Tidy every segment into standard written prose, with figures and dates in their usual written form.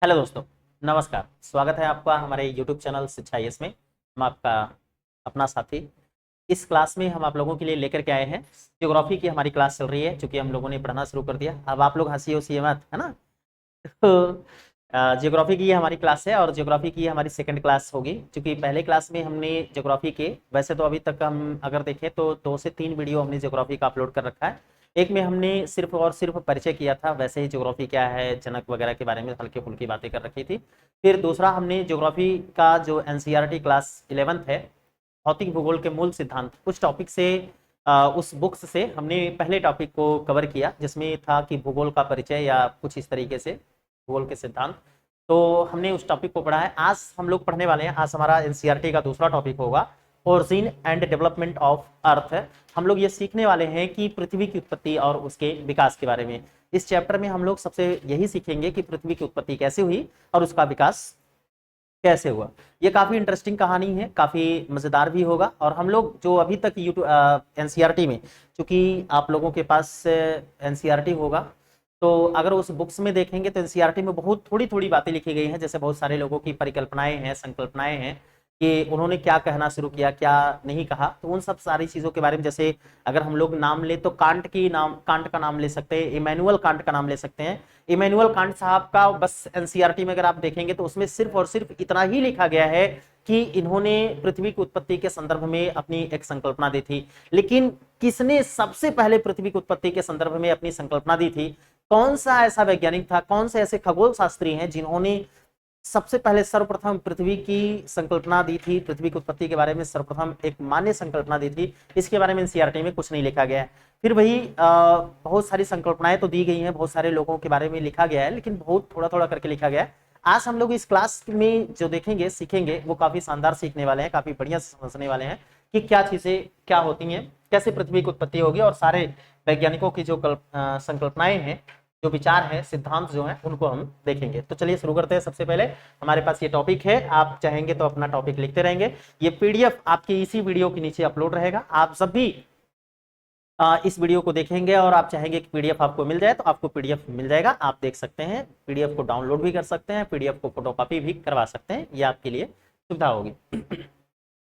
Hello दोस्तों, नमस्कार। स्वागत है आपका हमारे YouTube चैनल शिक्षा यस में। हम आपका अपना साथी। इस क्लास में हम आप लोगों के लिए लेकर के आए हैं ज्योग्राफी की हमारी क्लास चल रही है, क्योंकि हम लोगों ने पढ़ना शुरू कर दिया। अब आप लोग हंसी उसी मत, है ना। तो ज्योग्राफी की ये हमारी क्लास है और ज्योग्राफी की हमारी सेकंड क्लास होगी, क्योंकि पहले क्लास में हमने ज्योग्राफी के, वैसे तो अभी तक हम अगर देखें तो 2 से 3 वीडियो हमने ज्योग्राफी का अपलोड कर रखा है। एक में हमने सिर्फ और सिर्फ परिचय किया था, वैसे ही ज्योग्राफी क्या है, जनक वगैरह के बारे में हल्की फुल्की बातें कर रखी थी। फिर दूसरा हमने ज्योग्राफी का जो एनसीईआरटी क्लास 11th है, भौतिक भूगोल के मूल सिद्धांत, उस टॉपिक से उस बुक्स से हमने पहले टॉपिक को कवर किया, जिसमें था कि भूगोल का परिचय या कुछ इस तरीके से भूगोल के सिद्धांत। तो हमने उस टॉपिक को पढ़ा है। आज हम लोग पढ़ने वाले हैं, आज हमारा एनसीईआरटी का दूसरा टॉपिक होगा origin and development of earth. हम लोग ये सीखने वाले हैं कि पृथ्वी की उत्पत्ति और उसके विकास के बारे में। इस चैप्टर में हम लोग सबसे यही सीखेंगे कि पृथ्वी की उत्पत्ति कैसे हुई और उसका विकास कैसे हुआ। ये काफी इंटरेस्टिंग कहानी है, काफी मजेदार भी होगा। और हम लोग जो अभी तक यूट्यूब एनसीईआरटी में, क्योंकि आप लोगों के पास एनसीईआरटी होगा, तो अगर उस बुक्स में देखेंगे तो एनसीईआरटी में बहुत थोड़ी थोड़ी बातें लिखी गई हैं। जैसे बहुत सारे लोगों की परिकल्पनाएं हैं, संकल्पनाएं हैं कि उन्होंने क्या कहना शुरू किया, क्या नहीं कहा। तो उन सब सारी चीजों के बारे में, जैसे अगर हम लोग नाम ले तो कांट का नाम ले सकते हैं, इमैनुअल कांट का नाम ले सकते हैं। इमैनुअल कांट साहब का बस एनसीईआरटी में अगर आप देखेंगे तो उसमें सिर्फ और सिर्फ इतना ही लिखा गया है कि इन्होंने पृथ्वी की उत्पत्ति के संदर्भ में अपनी एक संकल्पना दी थी। लेकिन किसने सबसे पहले पृथ्वी की उत्पत्ति के संदर्भ में अपनी संकल्पना दी थी, कौन सा ऐसा वैज्ञानिक था, कौन से ऐसे खगोल शास्त्री हैं जिन्होंने सबसे पहले सर्वप्रथम पृथ्वी की संकल्पना दी थी, पृथ्वी की उत्पत्ति के बारे में सर्वप्रथम एक मान्य संकल्पना दी थी, इसके बारे में एनसीईआरटी में कुछ नहीं लिखा गया है। फिर वही बहुत सारी संकल्पनाएं तो दी गई हैं, बहुत सारे लोगों के बारे में लिखा गया है, लेकिन बहुत थोड़ा थोड़ा करके लिखा गया है। आज हम लोग इस क्लास में जो देखेंगे, सीखेंगे, वो काफी शानदार सीखने वाले हैं, काफी बढ़िया समझने वाले हैं कि क्या चीजें क्या होती हैं, कैसे पृथ्वी की उत्पत्ति होगी, और सारे वैज्ञानिकों की जो संकल्पनाएं हैं, जो विचार है, सिद्धांत जो है, उनको हम देखेंगे। तो चलिए शुरू करते हैं। सबसे पहले हमारे पास ये टॉपिक है, आप चाहेंगे तो अपना टॉपिक लिखते रहेंगे। ये पीडीएफ आपके इसी वीडियो के नीचे अपलोड रहेगा। आप जब भी इस वीडियो को देखेंगे और आप चाहेंगे कि पीडीएफ आपको मिल जाए, तो आपको पीडीएफ मिल जाएगा, आप देख सकते हैं। पीडीएफ को डाउनलोड भी कर सकते हैं, पीडीएफ को फोटोकॉपी भी करवा सकते हैं, ये आपके लिए सुविधा होगी।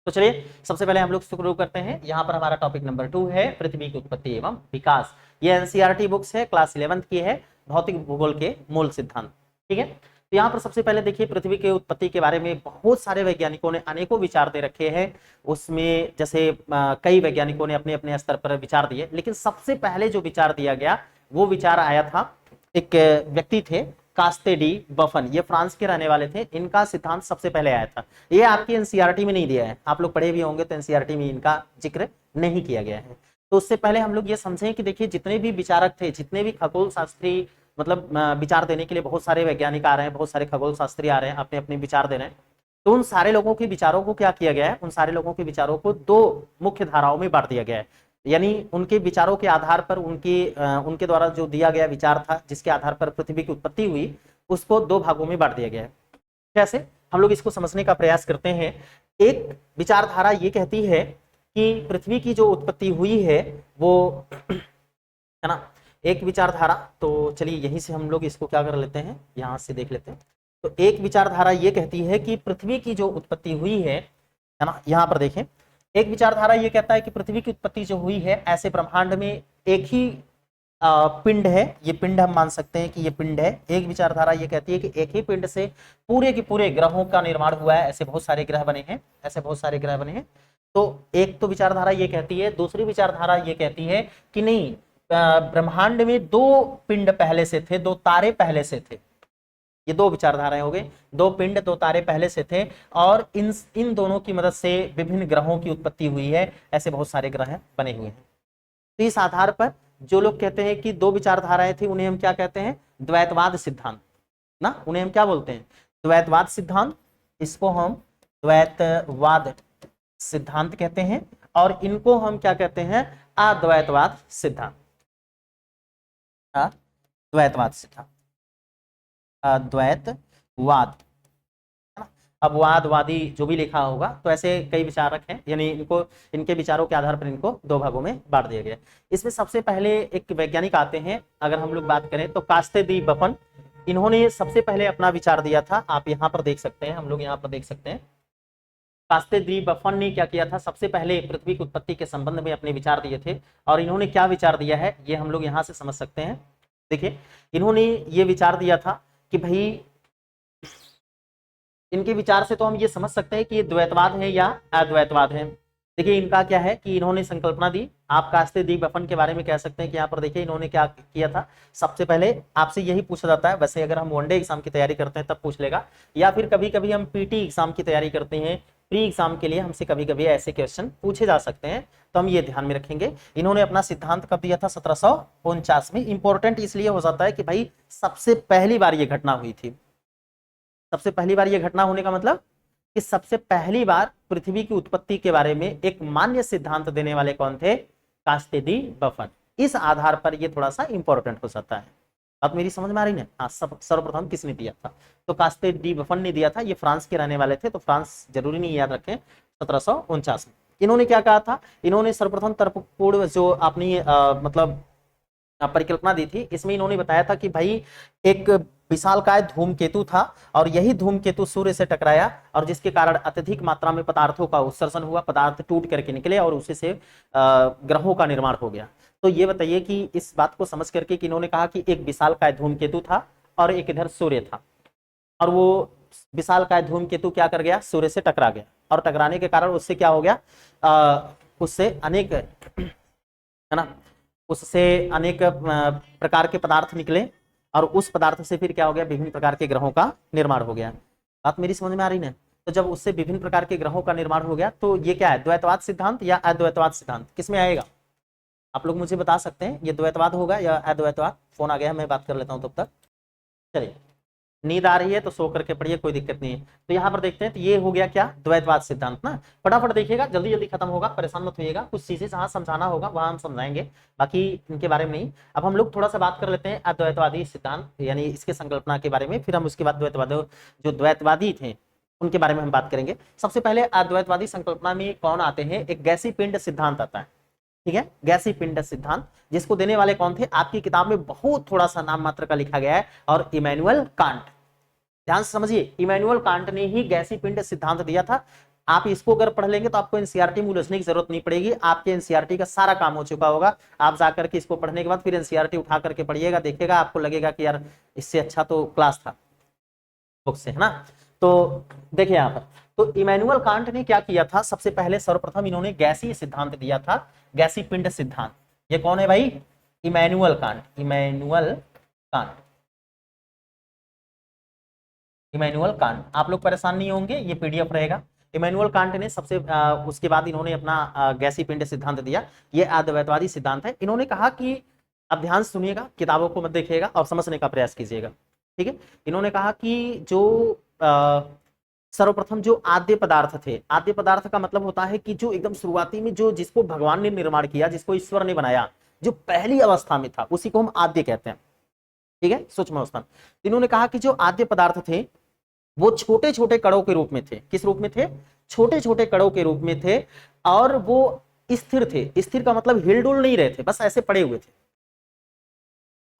तो चलिए सबसे पहले हम लोग शुरू करते हैं। यहाँ पर हमारा टॉपिक नंबर 2 है पृथ्वी की उत्पत्ति एवं विकास। ये एनसीईआरटी बुक्स है, क्लास 11th की है, भौतिक भूगोल के मूल सिद्धांत। ठीक है, तो यहाँ पर सबसे पहले देखिए, पृथ्वी की उत्पत्ति के बारे में बहुत सारे वैज्ञानिकों ने अनेकों विचार दे रखे हैं। उसमें जैसे कई वैज्ञानिकों ने अपने अपने स्तर पर विचार दिए, लेकिन सबसे पहले जो विचार दिया गया वो विचार आया था, एक व्यक्ति थे कास्ते डी बफन, ये फ्रांस के रहने वाले थे। इनका सिद्धांत सबसे पहले आया था। ये आपकी एनसीईआरटी में नहीं दिया है, आप लोग पढ़े भी होंगे तो एनसीईआरटी में इनका जिक्र नहीं किया गया है। तो उससे पहले हम लोग ये समझें कि देखिए, जितने भी विचारक थे, जितने भी खगोल शास्त्री, मतलब विचार देने के लिए बहुत सारे वैज्ञानिक आ रहे हैं, बहुत सारे खगोल शास्त्री आ रहे हैं, अपने अपने विचार दे रहे हैं। तो उन सारे लोगों के विचारों को क्या किया गया है, उन सारे लोगों के विचारों को 2 मुख्य धाराओं में बांट दिया गया है। यानी उनके विचारों के आधार पर, उनके द्वारा जो दिया गया विचार था, जिसके आधार पर पृथ्वी की उत्पत्ति हुई, उसको 2 भागों में बांट दिया गया है। कैसे, हम लोग इसको समझने का प्रयास करते हैं। एक विचारधारा ये कहती है कि पृथ्वी की जो उत्पत्ति हुई है वो, है ना, एक विचारधारा। तो चलिए यहीं से हम लोग इसको क्या कर लेते हैं, यहां से देख लेते हैं। तो एक विचारधारा ये कहती है कि पृथ्वी की जो उत्पत्ति हुई है ना, यहां पर देखें, एक विचारधारा ये कहता है कि पृथ्वी की उत्पत्ति जो हुई है, ऐसे ब्रह्मांड में एक ही पिंड है, ये पिंड हम मान सकते हैं कि ये पिंड है। एक विचारधारा ये कहती है कि एक ही पिंड से पूरे के पूरे ग्रहों का निर्माण हुआ है, ऐसे बहुत सारे ग्रह बने हैं, ऐसे बहुत सारे ग्रह बने हैं। तो एक तो विचारधारा ये कहती है। दूसरी विचारधारा ये कहती है कि नहीं, ब्रह्मांड में 2 पिंड पहले से थे, 2 तारे पहले से थे। ये 2 विचारधाराएं हो गई, 2 पिंड 2 तारे पहले से थे, और इन दोनों की मदद से विभिन्न ग्रहों की उत्पत्ति हुई है, ऐसे बहुत सारे ग्रह बने हुए हैं। तो इस आधार पर जो लोग कहते हैं कि 2 विचारधाराएं थी, उन्हें हम क्या कहते हैं, द्वैतवाद सिद्धांत ना, उन्हें हम क्या बोलते हैं, द्वैतवाद सिद्धांत। इसको हम द्वैतवाद सिद्धांत कहते हैं, और इनको हम क्या कहते हैं, अद्वैतवाद सिद्धांत। द्वैतवाद सिद्धांत, अद्वैतवाद। अब वादवादी जो भी लिखा होगा, तो ऐसे कई विचारक हैं, यानी इनके विचारों के आधार पर इनको 2 भागों में बांट दिया गया। इसमें सबसे पहले एक वैज्ञानिक आते हैं, अगर हम लोग बात करें तो कास्ते दी बफन। इन्होंने सबसे पहले अपना विचार दिया था, आप यहाँ पर देख सकते हैं, हम लोग यहाँ पर देख सकते हैं, कास्ते दी बफन ने क्या किया था, सबसे पहले पृथ्वी की उत्पत्ति के संबंध में अपने विचार दिए थे। और इन्होंने क्या विचार दिया है ये हम लोग यहाँ से समझ सकते हैं। देखिए इन्होंने ये विचार दिया था कि भाई, इनके विचार से तो हम ये समझ सकते हैं कि ये द्वैतवाद है या अद्वैतवाद है। देखिए इनका क्या है कि इन्होंने संकल्पना दी, आप कास्ते दी बफन के बारे में कह सकते हैं कि यहाँ पर देखिए इन्होंने क्या किया था। सबसे पहले आपसे यही पूछा जाता है, वैसे अगर हम वनडे एग्जाम की तैयारी करते हैं तब पूछ लेगा, या फिर कभी कभी हम पीटी एग्जाम की तैयारी करते हैं, प्री एग्जाम के लिए हमसे कभी कभी ऐसे क्वेश्चन पूछे जा सकते हैं, तो हम ये ध्यान में रखेंगे। इन्होंने अपना सिद्धांत कब दिया था, 1749 में। इंपॉर्टेंट इसलिए हो जाता है कि भाई सबसे पहली बार ये घटना हुई थी। सबसे पहली बार यह घटना होने का मतलब कि सबसे पहली बार पृथ्वी की उत्पत्ति के बारे में एक मान्य सिद्धांत देने वाले कौन थे, कास्ते दी बफन। इस आधार पर यह थोड़ा सा इंपॉर्टेंट हो जाता है। अब मेरी समझ में आ रही है। हाँ, सर्वप्रथम किसने दिया था, तो कास्ते डी बफन ने दिया था। ये फ्रांस के रहने वाले थे, तो फ्रांस जरूरी नहीं याद रखें, 1749 में। इन्होंने क्या कहा था, इन्होंने सर्वप्रथम तर्कपूर्ण जो अपनी मतलब परिकल्पना दी थी, इसमें इन्होंने बताया था कि भाई एक विशालकाय धूमकेतु था और यही धूमकेतु सूर्य से टकराया और जिसके कारण अत्यधिक मात्रा में पदार्थों का उत्सर्जन हुआ, पदार्थ टूट करके निकले और उसी से ग्रहों का निर्माण हो गया। तो ये बताइए कि इस बात को समझ करके कि इन्होंने कहा कि एक विशालकाय धूमकेतु था और एक इधर सूर्य था, और वो विशालकाय धूमकेतु क्या कर गया, सूर्य से टकरा गया, और टकराने के कारण उससे क्या हो गया, उससे अनेक, है ना, उससे अनेक प्रकार के पदार्थ निकले और उस पदार्थ से फिर क्या हो गया, विभिन्न प्रकार के ग्रहों का निर्माण हो गया। बात मेरी समझ में आ रही है। तो जब उससे विभिन्न प्रकार के ग्रहों का निर्माण हो गया, तो ये क्या है, द्वैतवाद सिद्धांत या अद्वैतवाद सिद्धांत, किसमें आएगा, आप लोग मुझे बता सकते हैं, ये द्वैतवाद होगा या अद्वैतवाद। फोन आ गया, मैं बात कर लेता हूं तब तक। चलिए, नींद आ रही है तो सो करके पढ़िए, कोई दिक्कत नहीं है। तो यहाँ पर देखते हैं, तो ये हो गया क्या, द्वैतवाद सिद्धांत ना। फटाफट देखिएगा, जल्दी जल्दी खत्म होगा, परेशान मत होइएगा। कुछ चीजें जहां समझाना होगा वहां हम समझाएंगे, बाकी इनके बारे में नहीं। अब हम लोग थोड़ा सा बात कर लेते हैं अद्वैतवादी सिद्धांत, यानी इसके संकल्पना के बारे में, फिर हम उसके बाद द्वैतवादी, जो द्वैतवादी थे उनके बारे में हम बात करेंगे। सबसे पहले अद्वैतवादी संकल्पना में कौन आते हैं, एक गैसी पिंड सिद्धांत आता है, ठीक है, गैसी पिंड सिद्धांत, जिसको देने वाले कौन थे, आपकी किताब में बहुत थोड़ा सा नाम मात्र का लिखा गया है, और इमैनुअल कांट। ध्यान से समझिए, इमैनुअल कांट ने ही गैसी पिंड सिद्धांत दिया था। आप इसको अगर पढ़ लेंगे तो आपको एनसीईआरटी में उलझने की जरूरत नहीं पड़ेगी, आपके एनसीईआरटी का सारा काम हो चुका होगा। आप जाकर के इसको पढ़ने के बाद फिर एनसीईआरटी उठा करके पढ़िएगा, देखिएगा आपको लगेगा कि यार इससे अच्छा तो क्लास था बुक से, है ना। तो देखिए यहाँ पर, तो इमैनुअल कांट ने क्या किया था, सबसे पहले सर्वप्रथम इन्होंने गैसीय सिद्धांत दिया था, गैसी पिंड सिद्धांत। ये कौन है भाई, Immanuel Kant, Immanuel Kant, Immanuel Kant. आप लोग परेशान नहीं होंगे, ये पीडीएफ रहेगा। इमैनुअल कांट ने सबसे उसके बाद इन्होंने अपना गैसी पिंड सिद्धांत दिया। ये अद्वैतवादी सिद्धांत है। इन्होंने कहा कि, अब ध्यान से सुनिएगा, किताबों को मत देखिएगा और समझने का प्रयास कीजिएगा, ठीक है। इन्होंने कहा कि जो सर्वप्रथम जो आद्य पदार्थ थे, आद्य पदार्थ का मतलब होता है कि जो एकदम शुरुआती में, जो जिसको भगवान ने निर्माण किया, जिसको ईश्वर ने बनाया, जो पहली अवस्था में था, उसी को हम आद्य कहते हैं, ठीक है, सूक्ष्म अवस्था। इन्होंने कहा कि जो आद्य पदार्थ थे वो छोटे छोटे कणों के रूप में थे। किस रूप में थे, छोटे छोटे कणों के रूप में थे, और वो स्थिर थे। स्थिर का मतलब हिलडुल नहीं रहे थे, बस ऐसे पड़े हुए थे।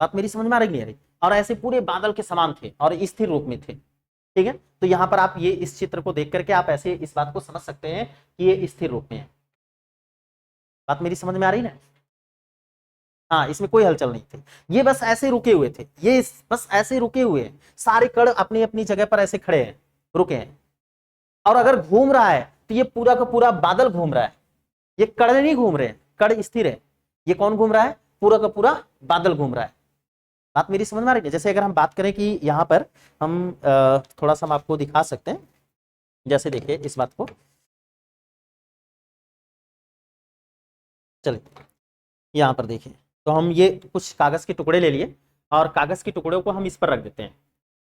बात मेरी समझ में आ रही नहीं आ रही, और ऐसे पूरे बादल के समान थे और स्थिर रूप में थे, ठीक है। तो यहां पर आप ये इस चित्र को देख करके आप ऐसे इस बात को समझ सकते हैं कि ये स्थिर रूप में है। बात मेरी समझ में आ रही ना। हाँ, इसमें कोई हलचल नहीं थी, ये बस ऐसे रुके हुए थे, ये बस ऐसे रुके हुए हैं, सारे कण अपनी अपनी जगह पर ऐसे खड़े हैं, रुके हैं। और अगर घूम रहा है तो ये पूरा का पूरा बादल घूम रहा है, ये कण नहीं घूम रहे हैं, कण स्थिर है। ये कौन घूम रहा है, पूरा का पूरा बादल घूम रहा है। बात मेरी समझ में आ रही है। जैसे अगर हम बात करें कि यहाँ पर हम थोड़ा सा हम आपको दिखा सकते हैं, जैसे देखिए इस बात को, चलिए यहाँ पर देखिए, तो हम ये कुछ कागज के टुकड़े ले लिए और कागज के टुकड़ों को हम इस पर रख देते हैं,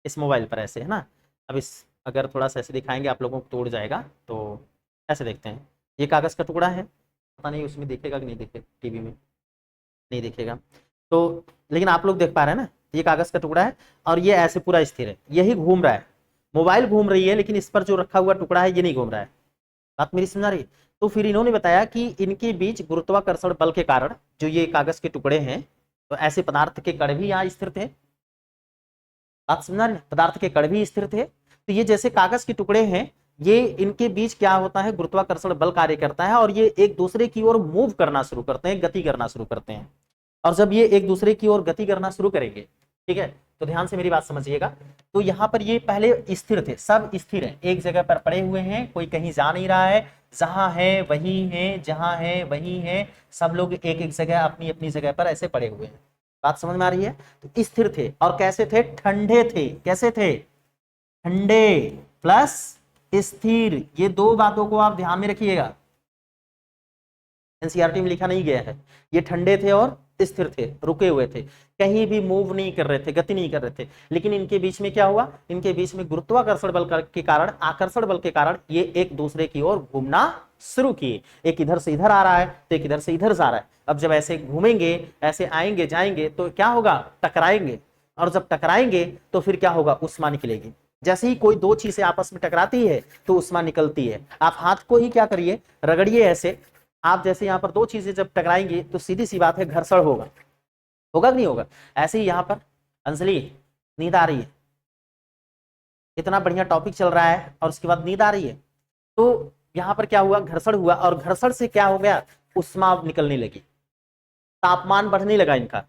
इस मोबाइल पर ऐसे, है ना। अब इस अगर थोड़ा सा ऐसे दिखाएंगे आप लोगों को तो उड़ जाएगा, तो ऐसे देखते हैं, ये कागज का टुकड़ा है, पता नहीं उसमें दिखेगा कि नहीं, दिखे टीवी में नहीं दिखेगा तो, लेकिन आप लोग देख पा रहे हैं ना, ये कागज का टुकड़ा है और ये ऐसे पूरा स्थिर है, यही घूम रहा है, मोबाइल घूम रही है, लेकिन इस पर जो रखा हुआ टुकड़ा है ये नहीं घूम रहा है। बात मेरी समझ आ रही है। तो फिर इन्होंने बताया कि इनके बीच गुरुत्वाकर्षण बल के कारण जो ये कागज के टुकड़े हैं, तो ऐसे पदार्थ के कण भी यहाँ स्थिर थे। बात समझा ना? पदार्थ के कण भी स्थिर थे। तो ये जैसे कागज के टुकड़े हैं, ये इनके बीच क्या होता है, गुरुत्वाकर्षण बल कार्य करता है और ये एक दूसरे की ओर मूव करना शुरू करते हैं, गति करना शुरू करते हैं। और जब ये एक दूसरे की ओर गति करना शुरू करेंगे, ठीक है, तो ध्यान से मेरी बात समझिएगा। तो यहाँ पर ये पहले स्थिर थे, सब स्थिर है, एक जगह पर पड़े हुए हैं, कोई कहीं जा नहीं रहा है, जहां है वही है, जहां है वही है, सब लोग एक एक जगह अपनी अपनी जगह पर ऐसे पड़े हुए हैं। बात समझ में आ रही है? तो स्थिर थे और कैसे थे, ठंडे थे। कैसे थे, ठंडे प्लस स्थिर, ये दो बातों को आप ध्यान में रखिएगा, एनसीईआरटी में लिखा नहीं गया है। ये ठंडे थे और स्थिर थे, रुके हुए थे, कहीं भी मूव नहीं कर रहे थे, गति नहीं कर रहे थे। लेकिन इनके बीच में क्या हुआ, इनके बीच में गुरुत्वाकर्षण बल के कारण, आकर्षण बल के कारण ये एक दूसरे की ओर घूमना शुरू किए। एक इधर से इधर आ रहा है तो एक इधर से इधर जा रहा है। अब जब ऐसे घूमेंगे, ऐसे आएंगे जाएंगे, तो क्या होगा, टकराएंगे। और जब टकराएंगे तो फिर क्या होगा, उष्मा निकलेगी। जैसे ही कोई दो चीजें आपस में टकराती है तो उष्मा निकलती है। आप हाथ को ही क्या करिए, रगड़िए ऐसे। आप जैसे यहाँ पर दो चीजें जब टकराएंगी तो सीधी सी बात है, घर्षण होगा। होगा कि नहीं होगा? ऐसे ही यहाँ पर अंजलि, नींद आ रही है, इतना बढ़िया टॉपिक चल रहा है और उसके बाद नींद आ रही है, तो यहाँ पर क्या हुआ, घर्षण हुआ। और घर्षण से क्या हो गया, उष्मा निकलने लगी, तापमान बढ़ने लगा इनका।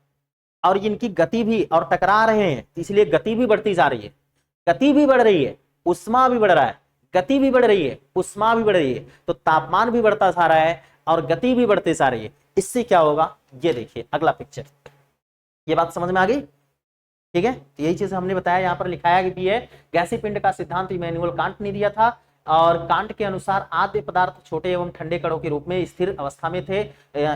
और इनकी गति भी, और टकरा रहे हैं इसलिए गति भी बढ़ती जा रही है। गति भी बढ़ रही है, उष्मा भी बढ़ रहा है, गति भी बढ़ रही है, उष्मा भी बढ़ रही है, तो तापमान भी बढ़ता जा रहा है और गति भी बढ़ती जा रही है। इससे क्या होगा, ये देखिए अगला पिक्चर। ये बात समझ में आ गई? ठीक है, तो यही चीज हमने बताया, यहाँ पर लिखाया भी है। गैसीय पिंड का सिद्धांत इमैनुअल कांट ने दिया था और कांट के अनुसार आद्य पदार्थ छोटे एवं ठंडे कणों के रूप में स्थिर अवस्था में थे,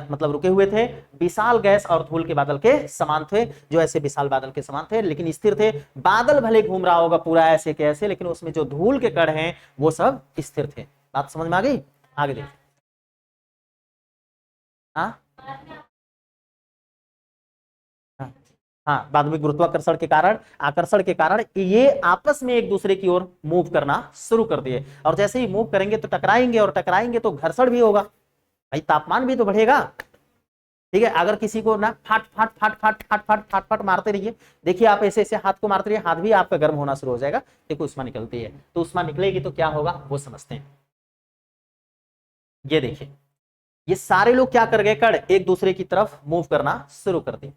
मतलब रुके हुए थे। विशाल गैस और धूल के बादल के समान थे, जो ऐसे विशाल बादल के समान थे लेकिन स्थिर थे। बादल भले घूम रहा होगा पूरा ऐसे कैसे, लेकिन उसमें जो धूल के कण हैं वो सब स्थिर थे। बात समझ में आ गई? आगे देखिए। हाँ हाँ, बाद में गुरुत्वाकर्षण के कारण, आकर्षण के कारण ये आपस में एक दूसरे की ओर मूव करना शुरू कर दिए। और जैसे ही मूव करेंगे तो टकराएंगे, और टकराएंगे तो घर्षण भी होगा भाई, तापमान भी तो बढ़ेगा। ठीक है, अगर किसी को ना फाट फाट फाट फाट फाट फाट फाट फाट मारते रहिए, देखिए आप ऐसे ऐसे हाथ को मारते रहिए, हाथ भी आपका गर्म होना शुरू हो जाएगा। देखो उष्मा निकलती है, तो उष्मा निकलेगी तो क्या होगा वो समझते हैं। ये देखिए, ये सारे लोग क्या कर गए, कण एक दूसरे की तरफ मूव करना शुरू कर दिए।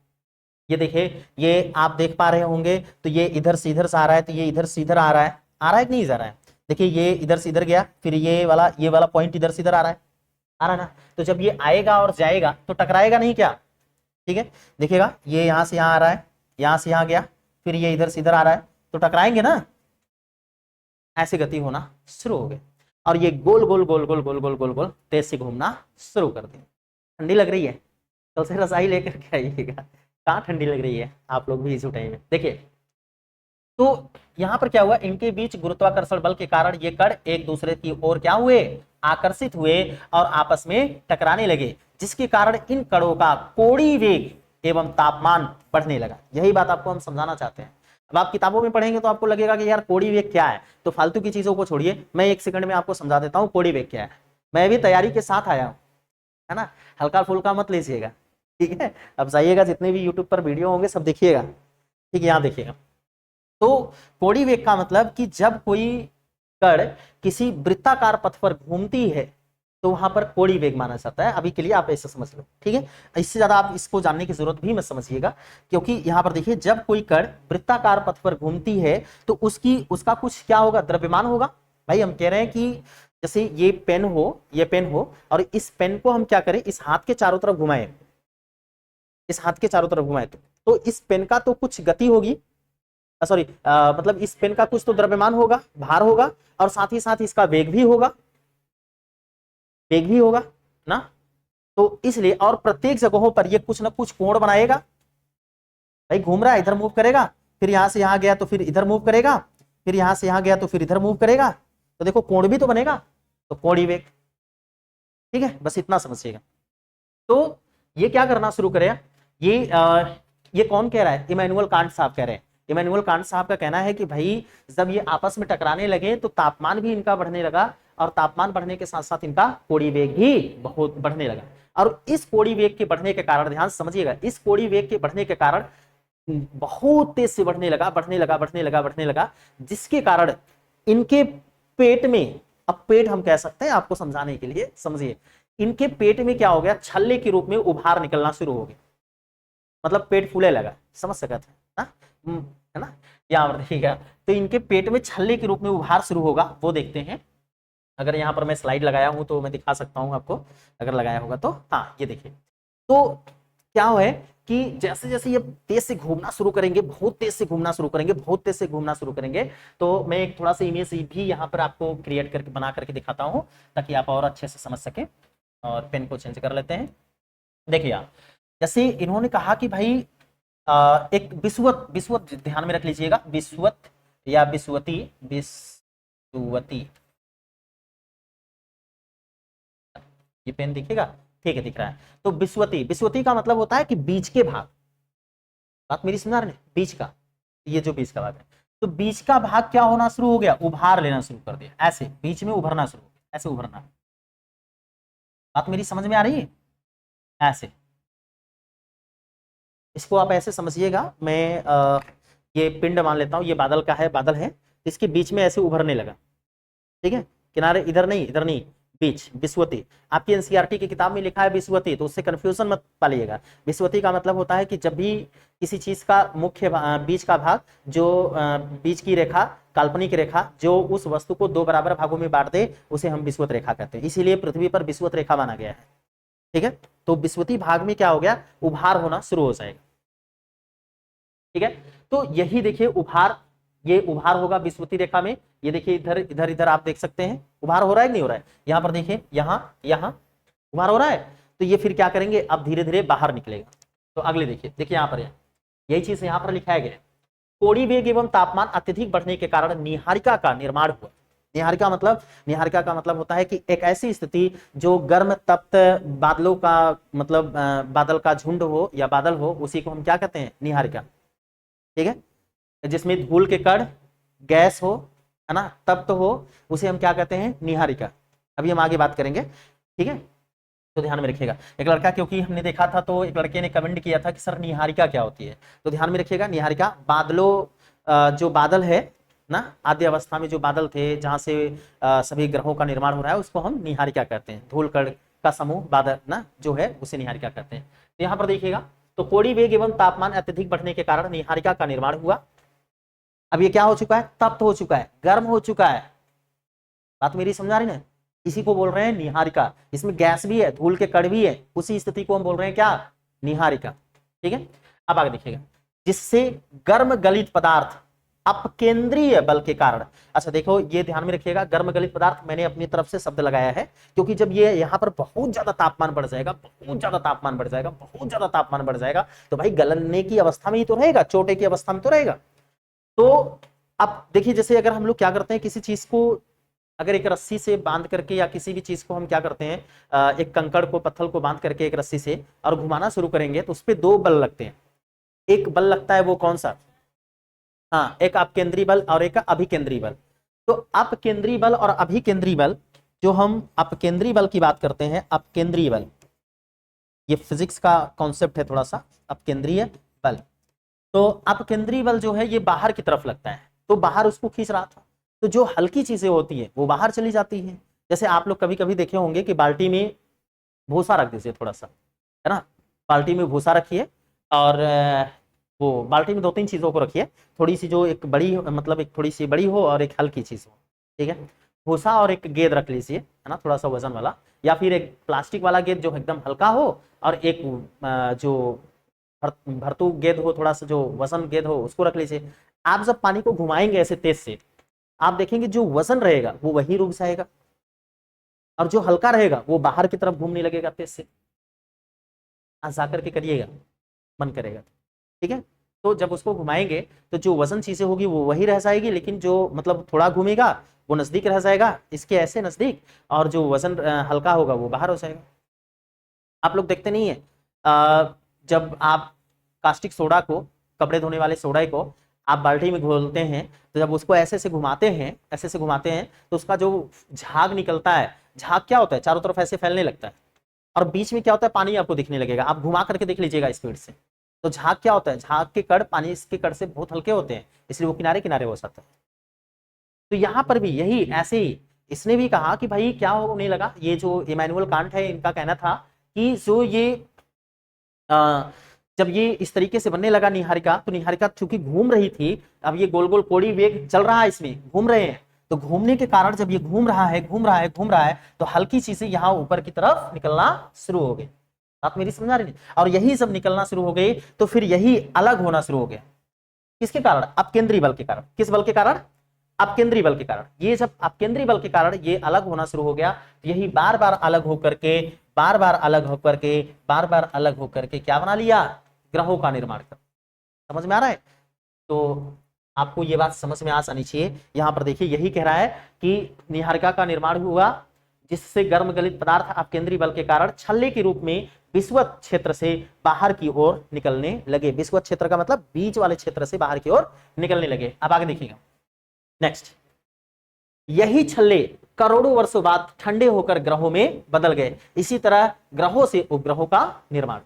ये देखिए, ये आप देख पा रहे होंगे, तो ये इधर से इधर से आ रहा है, तो ये इधर से इधर आ रहा है, आ रहा है कि नहीं जा रहा है? देखिए ये इधर से इधर गया, फिर ये वाला पॉइंट इधर से इधर आ रहा है, आ रहा है ना? तो जब ये आएगा और जाएगा तो टकराएगा नहीं क्या? ठीक है, देखिएगा ये यहाँ से यहाँ आ रहा है, यहाँ से यहाँ गया, फिर ये इधर से इधर आ रहा है, तो टकराएंगे ना, ऐसे गति होना शुरू हो गई। और ये गोल गोल गोल गोल गोल गोल गोल गोल तेज से घूमना शुरू कर दिया। ठंडी लग रही है? कल से रजाई लेकर के आइएगा। कहाँ ठंडी लग रही है, आप लोग भी इस टाइम में देखिए। तो यहाँ पर क्या हुआ, इनके बीच गुरुत्वाकर्षण बल के कारण ये कण एक दूसरे की ओर क्या हुए, आकर्षित हुए और आपस में टकराने लगे, जिसके कारण इन कणों का कोणीय वेग एवं तापमान बढ़ने लगा। यही बात आपको हम समझाना चाहते हैं। अब आप किताबों में पढ़ेंगे तो आपको लगेगा कि यार कोणीय वेग क्या है, तो फालतू की चीजों को छोड़िए, मैं एक सेकंड में आपको समझा देता हूँ कोणीय वेग क्या है। मैं भी तैयारी के साथ आया हूँ, है ना, हल्का फुल्का मत लीजिएगा। ठीक है, अब जाइएगा, जितने भी यूट्यूब पर वीडियो होंगे सब देखिएगा। ठीक है, यहाँ देखिएगा। तो कोणीय वेग का मतलब कि जब कोई कण किसी वृत्ताकार पथ पर घूमती है तो वहां पर कोणीय वेग माना जाता है। अभी के लिए आप ऐसे समझ लो, ठीक है, इससे ज्यादा आप इसको जानने की जरूरत भी मत समझिएगा, क्योंकि यहाँ पर देखिए, जब कोई कण वृत्ताकार पथ पर घूमती है तो उसका कुछ क्या होगा, द्रव्यमान होगा। भाई हम कह रहे हैं कि जैसे ये पेन हो और इस पेन को हम क्या करें, इस हाथ के चारों तरफ घुमाएं, इस हाथ के चारों तरफ घुमाएं, तो इस पेन का तो कुछ गति होगी, सॉरी मतलब इस पेन का कुछ तो द्रव्यमान होगा, भार होगा, और साथ ही साथ इसका वेग भी होगा, ना। तो इसलिए, और प्रत्येक जगहों पर ये कुछ ना कुछ कोण बनाएगा। भाई घूम रहा है, इधर मूव करेगा, फिर यहां से यहां गया तो फिर इधर मूव करेगा, फिर यहां से यहां गया तो फिर इधर मूव करेगा, तो देखो कोण भी तो बनेगा, तो कोणीय वेग। ठीक है, बस इतना समझिएगा। तो ये क्या करना शुरू करेगा, ये कौन कह रहा है, इमैनुअल कांट साहब कह रहे हैं। इमैनुअल कांट साहब का कहना है कि भाई जब ये आपस में टकराने लगे तो तापमान भी इनका बढ़ने लगा, और तापमान बढ़ने के साथ साथ इनका कोणीय वेग भी बहुत बढ़ने लगा। और इस कोणीय वेग के बढ़ने के कारण, ध्यान समझिएगा, इस कोणीय वेग के बढ़ने के कारण बहुत तेज से बढ़ने लगा, बढ़ने लगा, बढ़ने लगा, बढ़ने लगा, जिसके कारण इनके पेट में, अब पेट हम कह सकते हैं आपको समझाने के लिए, समझिए, इनके पेट में क्या हो गया, छल्ले के रूप में उभार निकलना शुरू हो गया, मतलब पेट फूले लगा, समझ सकते हैं ना? है ना? यहाँ पर देखिएगा, तो इनके पेट में छल्ले के रूप में उभार शुरू होगा, वो देखते हैं। अगर यहाँ पर मैं स्लाइड लगाया हूं तो मैं दिखा सकता हूं आपको, अगर लगाया होगा तो। हाँ, ये देखिए, तो क्या हो है कि जैसे जैसे ये तेज से घूमना शुरू करेंगे, बहुत तेज से घूमना शुरू करेंगे, बहुत तेज से घूमना शुरू करेंगे, तो मैं एक थोड़ा सा इमेज भी यहाँ पर आपको क्रिएट करके बना करके दिखाता हूँ, ताकि आप और अच्छे से समझ सके। और पेन को चेंज कर लेते हैं। देखिए आप, जैसे इन्होंने कहा कि भाई एक विषुवत, विषुवत ध्यान में रख लीजिएगा, विषुवत या विषुवती, विषुवती, ये पेन दिखेगा? ठीक है, दिख रहा है। तो विषुवती, विषुवती का मतलब होता है कि बीच के भाग, बात मेरी समझ रहे हैं? बीच का, ये जो बीच का भाग है, तो बीच का भाग क्या होना शुरू हो गया, उभार लेना शुरू कर दिया, ऐसे बीच में उभरना शुरू हो गया, ऐसे उभरना। बात मेरी समझ में आ रही है? ऐसे, इसको आप ऐसे समझिएगा, मैं ये पिंड मान लेता हूं, ये बादल का है, बादल है, इसके बीच में ऐसे उभरने लगा, ठीक है, किनारे इधर नहीं, इधर नहीं, बीच, विषुवती। आपकी एनसीईआरटी की किताब में लिखा है विषुवती, तो उससे कंफ्यूजन मत पालिएगा। विषुवती का मतलब होता है कि जब भी किसी चीज का मुख्य बीच का भाग, जो बीच की रेखा, काल्पनिक रेखा, जो उस वस्तु को दो बराबर भागों में बांट दे, उसे हम विषुवत रेखा कहते हैं, इसीलिए पृथ्वी पर विषुवत रेखा माना गया है, ठीक है। तो विषुवती भाग में क्या हो गया, उभार होना शुरू हो जाएगा, ठीक है। तो यही देखिए उभार, ये उभार होगा विषुवती रेखा में, ये देखिए इधर इधर इधर आप देख सकते हैं उभार हो रहा है कि नहीं हो रहा है, यहाँ पर देखिए, यहाँ यहाँ उभार हो रहा है। तो ये फिर क्या करेंगे, अब धीरे धीरे बाहर निकलेगा। तो अगले देखिए, देखिए यहाँ पर यही चीज यहाँ पर लिखाया गया है, कोड़ी वेग एवं तापमान अत्यधिक बढ़ने के कारण निहारिका का निर्माण हुआ। निहारिका मतलब, निहारिका का मतलब होता है कि एक ऐसी स्थिति जो गर्म तप्त बादलों का, मतलब बादल का झुंड हो या बादल हो, उसी को हम क्या कहते हैं, निहारिका, ठीक है। जिसमें धूल के कण, गैस हो, है ना, तप्त हो, उसे हम क्या कहते हैं, निहारिका। अभी हम आगे बात करेंगे, ठीक है। तो ध्यान में रखिएगा, एक लड़का, क्योंकि हमने देखा था तो एक लड़के ने कमेंट किया था कि सर निहारिका क्या होती है, तो ध्यान में रखिएगा, निहारिका बादलों, जो बादल है ना, आद्य अवस्था में जो बादल थे, जहां से सभी ग्रहों का निर्माण हो रहा है, उसको हम निहारिका कहते हैं। धूल कण का समूह बादल ना जो है, उसे निहारिका कहते हैं। तो यहाँ पर देखिएगा, तो कोड़ी वेग एवं तापमान अत्यधिक बढ़ने के कारण निहारिका का निर्माण हुआ। अब ये क्या हो चुका है, तप्त हो चुका है, गर्म हो चुका है। बात मेरी समझा रही ना? इसी को बोल रहे हैं निहारिका, इसमें गैस भी है, धूल के कण भी है, उसी स्थिति को हम बोल रहे हैं क्या, निहारिका, ठीक है। अब आगे देखिएगा, जिससे गर्म गलित पदार्थ अपकेंद्रीय बल के कारण, अच्छा देखो ये ध्यान में रखिएगा, गर्म गलित पदार्थ मैंने अपनी तरफ से शब्द लगाया है, क्योंकि जब ये यहाँ पर बहुत ज्यादा तापमान बढ़ जाएगा, बहुत ज्यादा तापमान बढ़ जाएगा, बहुत ज्यादा तापमान बढ़ जाएगा, तो भाई गलने की अवस्था में ही तो रहेगा, चोटे की अवस्था में तो रहेगा। तो अब देखिए, जैसे अगर हम लोग क्या करते हैं, किसी चीज को अगर एक रस्सी से बांध करके, या किसी भी चीज को हम क्या करते हैं, एक कंकड़ को, पत्थर को बांध करके एक रस्सी से और घुमाना शुरू करेंगे, तो उस पर दो बल लगते हैं। एक बल लगता है, वो कौन सा, हाँ, एक अपकेंद्री बल और एक अभिकेंद्री बल। तो अपकेंद्री बल और अभिकेंद्री बल, जो हम अपकेंद्री बल की बात करते हैं, अपकेंद्रीय बल, ये फिजिक्स का कॉन्सेप्ट है थोड़ा सा, अपकेंद्रीय बल। तो अपकेंद्रीय बल जो है ये बाहर की तरफ लगता है, तो बाहर उसको खींच रहा था, तो जो हल्की चीजें होती है वो बाहर चली जाती है। जैसे आप लोग कभी कभी देखे होंगे कि बाल्टी में भूसा रख दीजिए थोड़ा सा, है ना, बाल्टी में भूसा रखिए, और वो बाल्टी में दो तीन चीजों को रखिए, थोड़ी सी जो एक बड़ी, मतलब एक थोड़ी सी बड़ी हो और एक हल्की चीज हो, ठीक है। भूसा और एक गेंद रख लीजिए, है ना, थोड़ा सा वजन वाला, या फिर एक प्लास्टिक वाला गेंद जो एकदम हल्का हो, और एक जो भरतू गेंद हो, थोड़ा सा जो वजन गेंद हो, उसको रख लीजिए। आप जब पानी को घुमाएंगे ऐसे तेज से, आप देखेंगे जो वजन रहेगा वो वही रुक जाएगा, और जो हल्का रहेगा वो बाहर की तरफ घूमने लगेगा तेज से। आज जाकर के करिएगा, मन करेगा, ठीक है। तो जब उसको घुमाएंगे तो जो वजन चीजें होगी वो वही रह जाएगी, लेकिन जो मतलब थोड़ा घूमेगा वो नजदीक रह जाएगा, इसके ऐसे नजदीक, और जो वजन हल्का होगा वो बाहर हो जाएगा। आप लोग देखते नहीं है, जब आप कास्टिक सोडा को, कपड़े धोने वाले सोडा को आप बाल्टी में घोलते हैं, तो जब उसको ऐसे से घुमाते हैं, ऐसे से घुमाते हैं, तो उसका जो झाग निकलता है, झाग क्या होता है, चारों तरफ ऐसे फैलने लगता है, और बीच में क्या होता है, पानी आपको दिखने लगेगा। आप घुमा करके देख लीजिएगा स्पीड से, तो झाग क्या होता है, झाग के कण पानी के कण से बहुत हल्के होते हैं, इसलिए वो किनारे किनारे हो सकते हैं। तो यहां पर भी यही ऐसे ही इसने भी कहा कि भाई क्या होने लगा, ये जो इमैनुअल कांट है इनका कहना था कि जो ये जब ये इस तरीके से बनने लगा निहारिका, तो निहारिका चूंकि घूम रही थी, अब ये गोल गोल कोड़ी वेग चल रहा है, इसमें घूम रहे हैं, तो घूमने के कारण जब ये घूम रहा है घूम रहा है घूम रहा है, तो हल्की चीजें यहाँ ऊपर की तरफ निकलना शुरू हो गई। बात मेरी समझ आ रही है? और यही सब निकलना शुरू हो गई, तो फिर यही अलग होना शुरू हो गया। किसके कारण? अपकेंद्री बल के कारण। किस बल के कारण? अपकेंद्री बल के कारण। ये जब अपकेंद्री बल के कारण ये अलग होना शुरू हो गया, तो यही बार बार अलग होकर के, बार बार अलग होकर के, बार बार अलग होकर के क्या बना लिया? ग्रहों का निर्माण कर। समझ में आ रहा है? तो आपको ये बात समझ में आ जानी चाहिए। यहां पर देखिए यही कह रहा है कि निहारिका का निर्माण हुआ, जिससे गर्म गलित पदार्थ अपकेंद्री बल के कारण छल्ले के रूप में विषुवत क्षेत्र से बाहर की ओर निकलने लगे। विषुवत क्षेत्र का मतलब बीच वाले क्षेत्र से बाहर की ओर निकलने लगे। अब आगे देखिएगा नेक्स्ट, यही छल्ले करोड़ों वर्षों बाद ठंडे होकर ग्रहों में बदल गए। इसी तरह ग्रहों से उपग्रहों का निर्माण।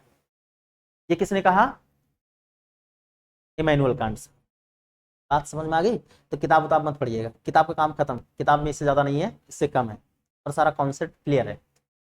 ये किसने कहा? Immanuel Kant. बात समझ में आ गई? तो किताब उताब मत पढ़िएगा, किताब का काम खत्म, किताब में इससे ज्यादा नहीं है, इससे कम है, और सारा कॉन्सेप्ट क्लियर है।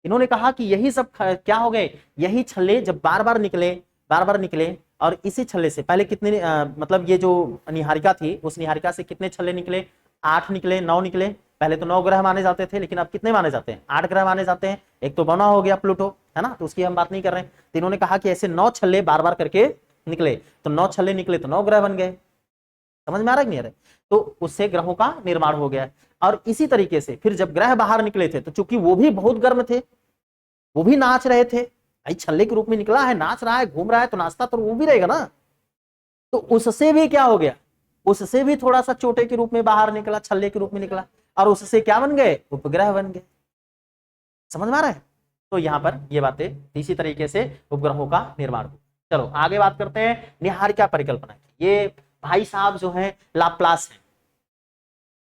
इन्होंने कहा कि यही सब क्या हो गए, यही छल्ले जब बार बार निकले, बार बार निकले, और इसी छल्ले से पहले कितने मतलब ये जो निहारिका थी, उस निहारिका से कितने छल्ले निकले? 8 निकले, 9 निकले। पहले तो 9 ग्रह माने जाते थे, लेकिन अब कितने माने जाते हैं? 8 ग्रह माने जाते हैं। एक तो बना हो गया प्लूटो, है ना, तो उसकी हम बात नहीं कर रहे हैं। तो इन्होंने कहा कि ऐसे 9 छल्ले बार बार करके निकले, तो 9 छल्ले निकले तो 9 ग्रह बन गए। समझ में आ रहा है कि नहीं आ रहा? तो उससे ग्रहों का निर्माण हो गया। और इसी तरीके से फिर जब ग्रह बाहर निकले थे, तो चूंकि वो भी बहुत गर्म थे, वो भी नाच रहे थे। भाई छल्ले के रूप में निकला है, नाच रहा है, घूम रहा है, तो नाचता तो वो भी रहेगा ना। तो उससे भी क्या हो गया, उससे भी थोड़ा सा चोटे के रूप में बाहर निकला, छल्ले के रूप में निकला, और उससे क्या बन गए? उपग्रह बन गए। समझ में आ रहा है? तो यहां पर ये बातें इसी तरीके से उपग्रहों का निर्माण हो। चलो आगे बात करते हैं निहारिका परिकल्पना की। ये भाई साहब जो है लाप्लास है।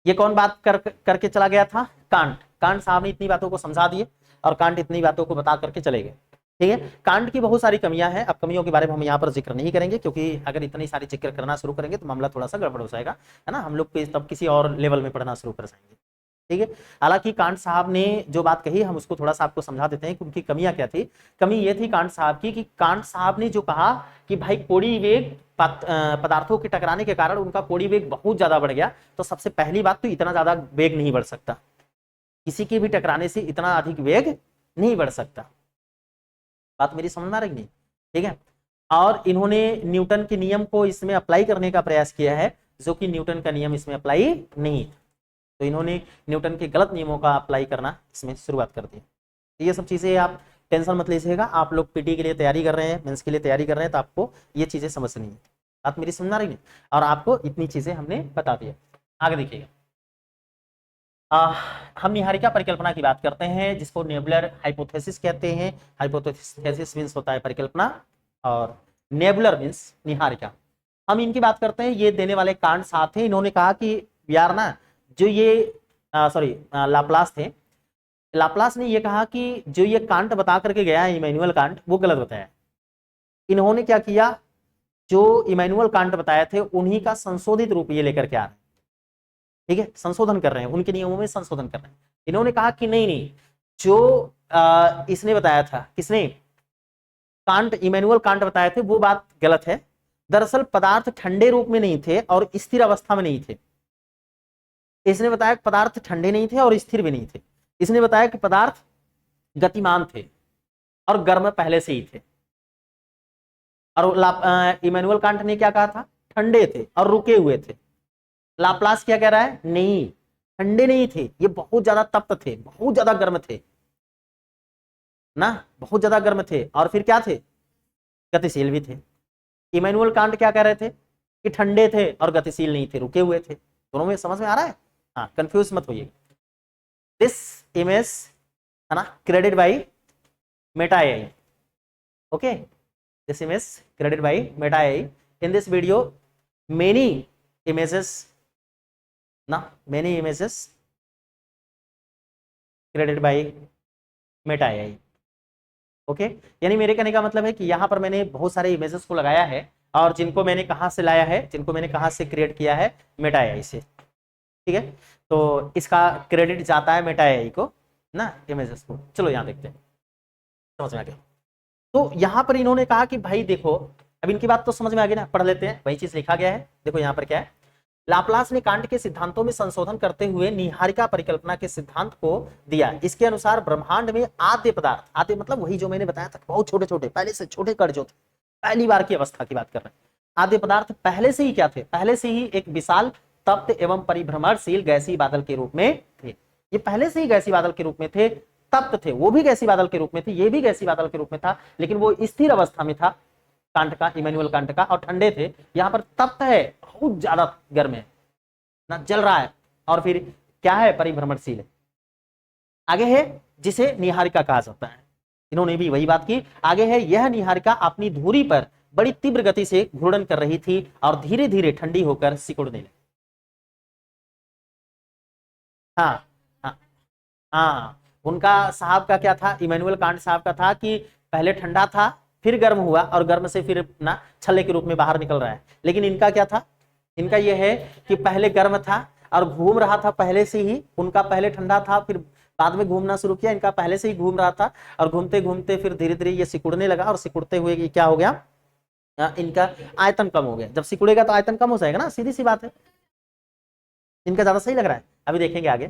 ये कौन बात करके चला गया था? कांट। कांट साहब ने इतनी बातों को समझा दिए, और कांट इतनी बातों को बता करके चले गए। ठीक है, कांट की बहुत सारी कमियां हैं। अब कमियों के बारे में हम यहाँ पर जिक्र नहीं करेंगे, क्योंकि अगर इतनी सारी जिक्र करना शुरू करेंगे तो मामला थोड़ा सा गड़बड़ हो जाएगा, है ना, हम लोग तब किसी और लेवल में पढ़ना शुरू कर जाएंगे। ठीक है, हालांकि कांट साहब ने जो बात कही, हम उसको थोड़ा सा आपको समझा देते हैं कि उनकी कमियां क्या थी। कमी ये थी कांट साहब की कि कांट साहब ने जो कहा कि भाई कोड़ी वेग पदार्थों के टकराने के कारण उनका कोड़ी वेग बहुत ज्यादा बढ़ गया। तो सबसे पहली बात तो इतना ज्यादा वेग नहीं बढ़ सकता, किसी के भी टकराने से इतना अधिक वेग नहीं बढ़ सकता। बात मेरी समझ में आ रही नहीं? ठीक है, और इन्होंने न्यूटन के नियम को इसमें अप्लाई करने का प्रयास किया है, जो कि न्यूटन का नियम इसमें अप्लाई नहीं। तो इन्होंने न्यूटन के गलत नियमों का अप्लाई करना इसमें शुरुआत कर दी। तो ये सब चीजें आप टेंशन मत लीजिएगा, आप लोग पीटी के लिए तैयारी कर रहे हैं, मेंस के लिए तैयारी कर रहे हैं, तो आपको ये चीजें समझनी है। बात मेरी समझ आ रही है? और आपको इतनी चीजें हमने बता दिया। आगे देखिएगा, हम निहारिका परिकल्पना की बात करते हैं, जिसको नेबुलर हाइपोथेसिस कहते हैं। हाइपोथेसिस मींस होता है परिकल्पना, और नेबुलर मींस निहारिका। हम इनकी बात करते हैं। ये देने वाले कांट साथ हैं। इन्होंने कहा कि यार ना, जो ये लाप्लास थे, लाप्लास ने ये कहा कि जो ये कांट बता करके गया है इमैनुअल कांट, वो गलत बताया। इन्होंने क्या किया, जो इमैनुअल कांट बताए थे उन्हीं का संशोधित रूप ये लेकर के आ रहे हैं। ठीक है, संशोधन कर रहे हैं, उनके नियमों में संशोधन कर रहे हैं। इन्होंने कहा कि नहीं नहीं, जो इसने बताया था, किसने? कांट, इमैनुअल कांट बताए थे, वो बात गलत है। दरअसल पदार्थ ठंडे रूप में नहीं थे और स्थिर अवस्था में नहीं थे। इसने बताया कि पदार्थ ठंडे नहीं थे और स्थिर भी नहीं थे। इसने बताया कि पदार्थ गतिमान थे और गर्म पहले से ही थे। और इमैनुअल कांट ने क्या कहा था? ठंडे थे और रुके हुए थे। लाप्लास क्या कह रहा है? नहीं, ठंडे नहीं थे, ये बहुत ज्यादा तप्त थे, बहुत ज्यादा गर्म थे ना, बहुत ज्यादा गर्म थे, और फिर क्या थे? गतिशील भी थे। इमैनुअल कांट क्या कह रहे थे? कि ठंडे थे और गतिशील नहीं थे, रुके हुए थे। दोनों में समझ में आ रहा है? हाँ, कंफ्यूज मत होइए। दिस इमेज, है ना, credit by Meta AI. Okay, this image credit by Meta AI. In this video many images, ना, many images created by Meta AI. Okay, यानी मेरे कहने का मतलब है कि यहाँ पर मैंने बहुत सारे इमेजेस को लगाया है और जिनको मैंने कहाँ से लाया है, जिनको मैंने कहाँ से क्रिएट किया है, मेटा एआई से। ठीक है, तो इसका क्रेडिट जाता है मेटा एआई को ना, इमेजेस को। चलो यहाँ देखते हैं, समझ में आ गया। तो यहाँ पर इन्होंने कहा कि भाई देखो, अब इनकी बात तो समझ में आ गई ना, पढ़ लेते हैं, वही चीज लिखा गया है। देखो यहाँ पर क्या है, लाप्लास ने कांट के सिद्धांतों में संशोधन करते हुए निहारिका परिकल्पना के सिद्धांत को दिया। इसके अनुसार ब्रह्मांड में आद्य पदार्थ, आद्य मतलब वही जो मैंने बताया था, बहुत छोटे छोटे, पहले से छोटे कण जो थे, पहली बार की अवस्था की बात कर रहे हैं। आद्य पदार्थ पहले से ही क्या थे, पहले से ही एक विशाल तप्त एवं परिभ्रमणशील गैसीय बादल के रूप में थे। ये पहले से ही गैसीय बादल के रूप में थे, तप्त थे, वो भी गैसीय बादल के रूप में थे, ये भी गैसीय बादल के रूप में था, लेकिन वो स्थिर अवस्था में था कांट का, इमैनुअल कांट का, और ठंडे थे। यहाँ पर तप्त है, बहुत ज्यादा गर्म है ना, जल रहा है, और फिर क्या है, परिभ्रमणशील है। आगे है जिसे निहारिका कहा जाता है, इन्होंने भी वही बात की। आगे है, यह निहारिका अपनी धुरी पर बड़ी तीव्र गति से घूर्णन कर रही थी और धीरे धीरे ठंडी होकर सिकुड़ने लगी। हाँ हाँ हाँ, उनका साहब का क्या था, इमैनुअल कांट साहब का था कि पहले ठंडा था, फिर गर्म हुआ, और गर्म से फिर ना छल्ले के रूप में बाहर निकल रहा है। लेकिन इनका क्या था, इनका यह है कि पहले गर्म था और घूम रहा था पहले से ही, उनका पहले ठंडा था फिर बाद में घूमना शुरू किया, इनका पहले से ही घूम रहा था, और घूमते घूमते फिर धीरे धीरे ये सिकुड़ने लगा, और सिकुड़ते हुए ये क्या हो गया, इनका आयतन कम हो गया। जब सिकुड़ेगा तो आयतन कम हो जाएगा ना, सीधी सी बात है। इनका ज्यादा सही लग रहा है, अभी देखेंगे आगे,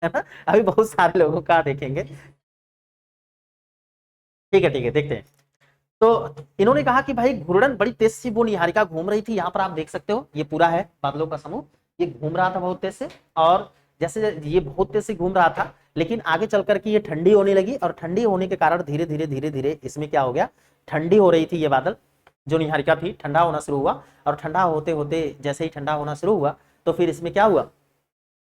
है ना, अभी बहुत सारे लोगों का देखेंगे। ठीक है ठीक है, देखते हैं। तो इन्होंने कहा कि भाई घूर्णन बड़ी तेज से वो निहारिका घूम रही थी, यहाँ पर आप देख सकते हो, ये पूरा है बादलों का समूह, ये घूम रहा था बहुत तेज से, और जैसे ये बहुत तेज से घूम रहा था, लेकिन आगे चल करके ये ठंडी होने लगी, और ठंडी होने के कारण धीरे धीरे धीरे धीरे इसमें क्या हो गया, ठंडी हो रही थी ये बादल, जो निहारिका थी, ठंडा होना शुरू हुआ, और ठंडा होते होते जैसे ही ठंडा होना शुरू हुआ, तो फिर इसमें क्या हुआ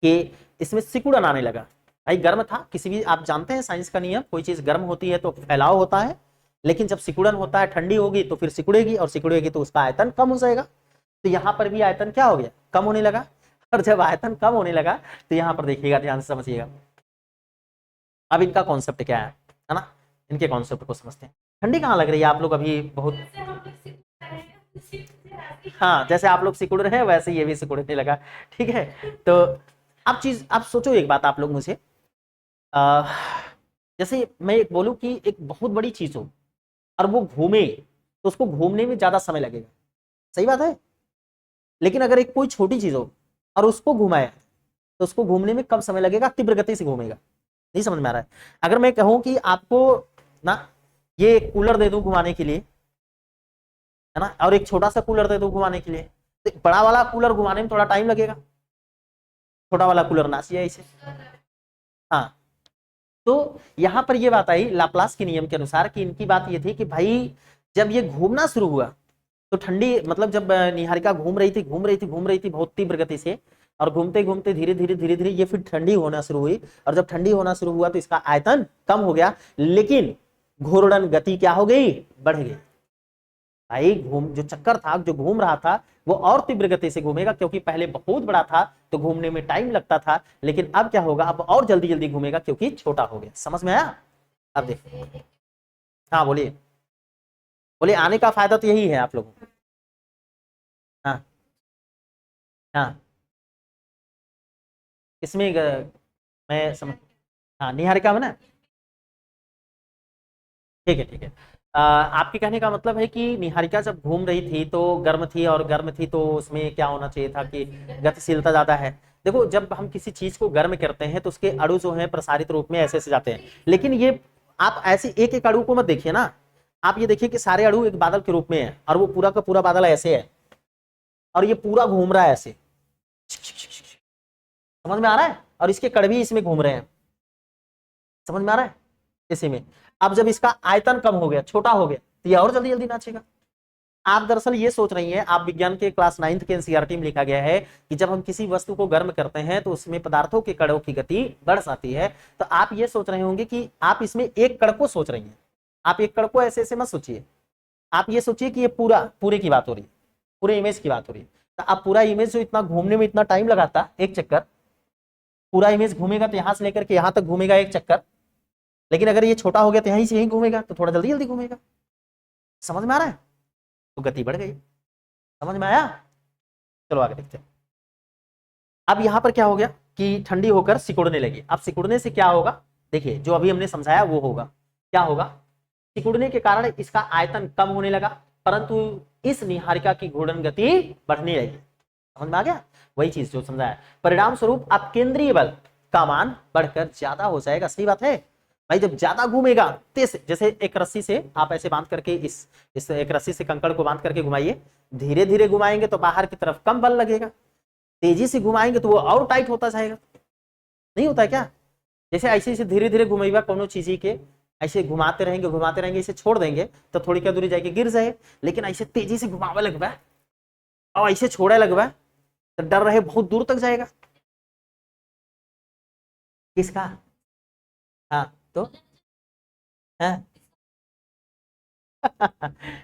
कि इसमें सिकुड़न आने लगा। भाई गर्म था, किसी भी, आप जानते हैं साइंस का नियम, कोई चीज गर्म होती है तो फैलाव होता है, लेकिन जब सिकुड़न होता है, ठंडी होगी तो फिर सिकुड़ेगी, और सिकुड़ेगी तो उसका आयतन कम हो जाएगा। तो यहाँ पर भी आयतन क्या हो गया, कम होने लगा। और जब आयतन कम होने लगा तो यहाँ पर देखिएगा, ध्यान से समझिएगा, अब इनका कॉन्सेप्ट क्या है ना, इनके कॉन्सेप्ट को समझते हैं। ठंडी कहाँ लग रही है, आप लोग अभी बहुत, हाँ जैसे आप लोग सिकुड़ रहे हैं वैसे ये भी सिकुड़ने लगा। ठीक है, तो आप चीज, आप सोचो एक बात, आप लोग मुझे, आ, जैसे मैं एक बोलूं कि एक बहुत बड़ी चीज हो और वो घूमे, तो उसको घूमने में ज्यादा समय लगेगा, सही बात है। लेकिन अगर एक कोई छोटी चीज हो और उसको घुमाए, तो उसको घूमने में कम समय लगेगा, तीव्र गति से घूमेगा। नहीं समझ में आ रहा है। अगर मैं कहूं कि आपको ना ये कूलर दे दूं घुमाने के लिए, है ना, और एक छोटा सा कूलर दे दूं घुमाने के लिए, तो बड़ा वाला कूलर घुमाने में थोड़ा टाइम लगेगा, छोटा वाला कूलर नाच जाए इसे। हाँ, तो यहां पर ये बात आई लाप्लास के नियम के अनुसार, कि इनकी बात ये थी कि भाई जब ये घूमना शुरू हुआ, तो ठंडी, मतलब जब निहारिका घूम रही थी घूम रही थी घूम रही थी बहुत तीव्र गति से, और घूमते घूमते धीरे धीरे धीरे धीरे ये फिर ठंडी होना शुरू हुई, और जब ठंडी होना शुरू हुआ तो इसका आयतन कम हो गया, लेकिन घूर्णन गति क्या हो गई, बढ़ गई। भाई घूम, जो चक्कर था, जो घूम रहा था, वो और तीव्र गति से घूमेगा, क्योंकि पहले बहुत बड़ा था तो घूमने में टाइम लगता था, लेकिन अब क्या होगा, अब और जल्दी जल्दी घूमेगा क्योंकि छोटा हो गया। समझ में आया, अब देखिए, हाँ बोलिए, बोलिए, आने का फायदा तो यही है आप लोगों को। हाँ हाँ, इसमें मैं समझ, हाँ निहारिका में ना, ठीक है ठीक है। आपके कहने का मतलब है कि निहारिका जब घूम रही थी तो गर्म थी, और गर्म थी तो उसमें क्या होना चाहिए था कि गतिशीलता ज्यादा है। देखो, जब हम किसी चीज को गर्म करते हैं तो उसके अणु जो है प्रसारित रूप में ऐसे ऐसे जाते हैं, लेकिन ये आप ऐसे एक एक अणु को मत देखिए ना, आप ये देखिए कि सारे अणु एक बादल के रूप में है, और वो पूरा का पूरा बादल ऐसे है, और ये पूरा घूम रहा है ऐसे, समझ में आ रहा है, और इसके कण भी इसमें घूम रहे हैं, समझ में आ रहा है इसी में। अब जब इसका आयतन कम हो गया, छोटा हो गया, तो ये और जल्दी जल्दी नाचेगा। आप दरअसल ये सोच रही हैं, आप विज्ञान के क्लास 9th के एनसीईआरटी में लिखा गया है कि जब हम किसी वस्तु को गर्म करते हैं तो उसमें पदार्थों के कणों की गति बढ़ जाती है। तो आप ये सोच रहे होंगे कि आप इसमें एक कण को सोच रही हैं, आप एक कण को ऐसे ऐसे मत सोचिए, आप ये सोचिए कि ये पूरा, पूरे की बात हो रही है, पूरे इमेज की बात हो रही है। तो आप पूरा इमेज जो इतना घूमने में इतना टाइम लगाता एक चक्कर, पूरा इमेज घूमेगा तो यहां से लेकर के यहां तक घूमेगा एक चक्कर, लेकिन अगर ये छोटा हो गया तो यहीं से यहीं घूमेगा, तो थोड़ा जल्दी जल्दी घूमेगा। समझ में आ रहा है? तो गति बढ़ गई। समझ में आया? चलो आगे देखते हैं। अब यहां पर क्या हो गया कि ठंडी होकर सिकुड़ने लगी। अब सिकुड़ने से क्या होगा, देखिए जो अभी हमने समझाया वो होगा। क्या होगा? सिकुड़ने के कारण इसका आयतन कम होने लगा, परंतु इस निहारिका की घूर्णन गति बढ़ने लगी। समझ में आ गया? वही चीज जो समझाया। परिणाम स्वरूप अब केंद्रीय बल का मान बढ़कर ज्यादा हो जाएगा। सही बात है भाई, जब ज्यादा घूमेगा तेज, जैसे एक रस्सी से आप ऐसे बांध करके इस एक रस्सी से कंकड़ को बांध करके घुमाइए, धीरे धीरे घुमाएंगे तो बाहर की तरफ कम बल लगेगा, तेजी से घुमाएंगे तो वो और टाइट होता जाएगा। नहीं होता है क्या? जैसे ऐसे ऐसे धीरे धीरे घुमाइएगा कोनो चीज के, ऐसे घुमाते रहेंगे, इसे छोड़ देंगे तो थोड़ी क्या दूरी जाके गिर जाए, लेकिन ऐसे तेजी से घुमावे लगवा और ऐसे छोड़े लगवा तो डर रहे बहुत दूर तक जाएगा। किसका? हाँ तो है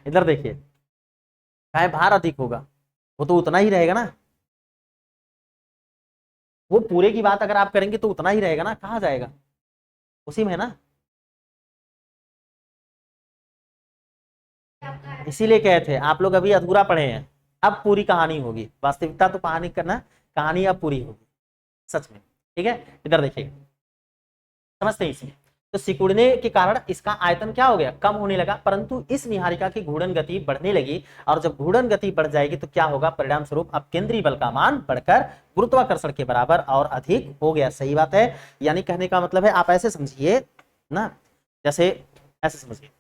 इधर देखिए, चाहे भार अधिक होगा वो तो उतना ही रहेगा ना, वो पूरे की बात अगर आप करेंगे तो उतना ही रहेगा ना, कहाँ जाएगा, उसी में है ना। इसीलिए कहे थे आप लोग अभी अधूरा पढ़े हैं, अब पूरी कहानी होगी। वास्तविकता तो कहानी करना, कहानी अब पूरी होगी सच में। ठीक है, इधर देखिए, समझते हैं इसमें। तो सिकुड़ने के कारण इसका आयतन क्या हो गया, कम होने लगा, परंतु इस निहारिका की घूर्णन गति बढ़ने लगी। और जब घूर्णन गति बढ़ जाएगी तो क्या होगा, परिणाम स्वरूप अब केंद्रीय बल का मान बढ़कर गुरुत्वाकर्षण के बराबर और अधिक हो गया। सही बात है। यानी कहने का मतलब है, आप ऐसे समझिए ना, जैसे ऐसे समझिए,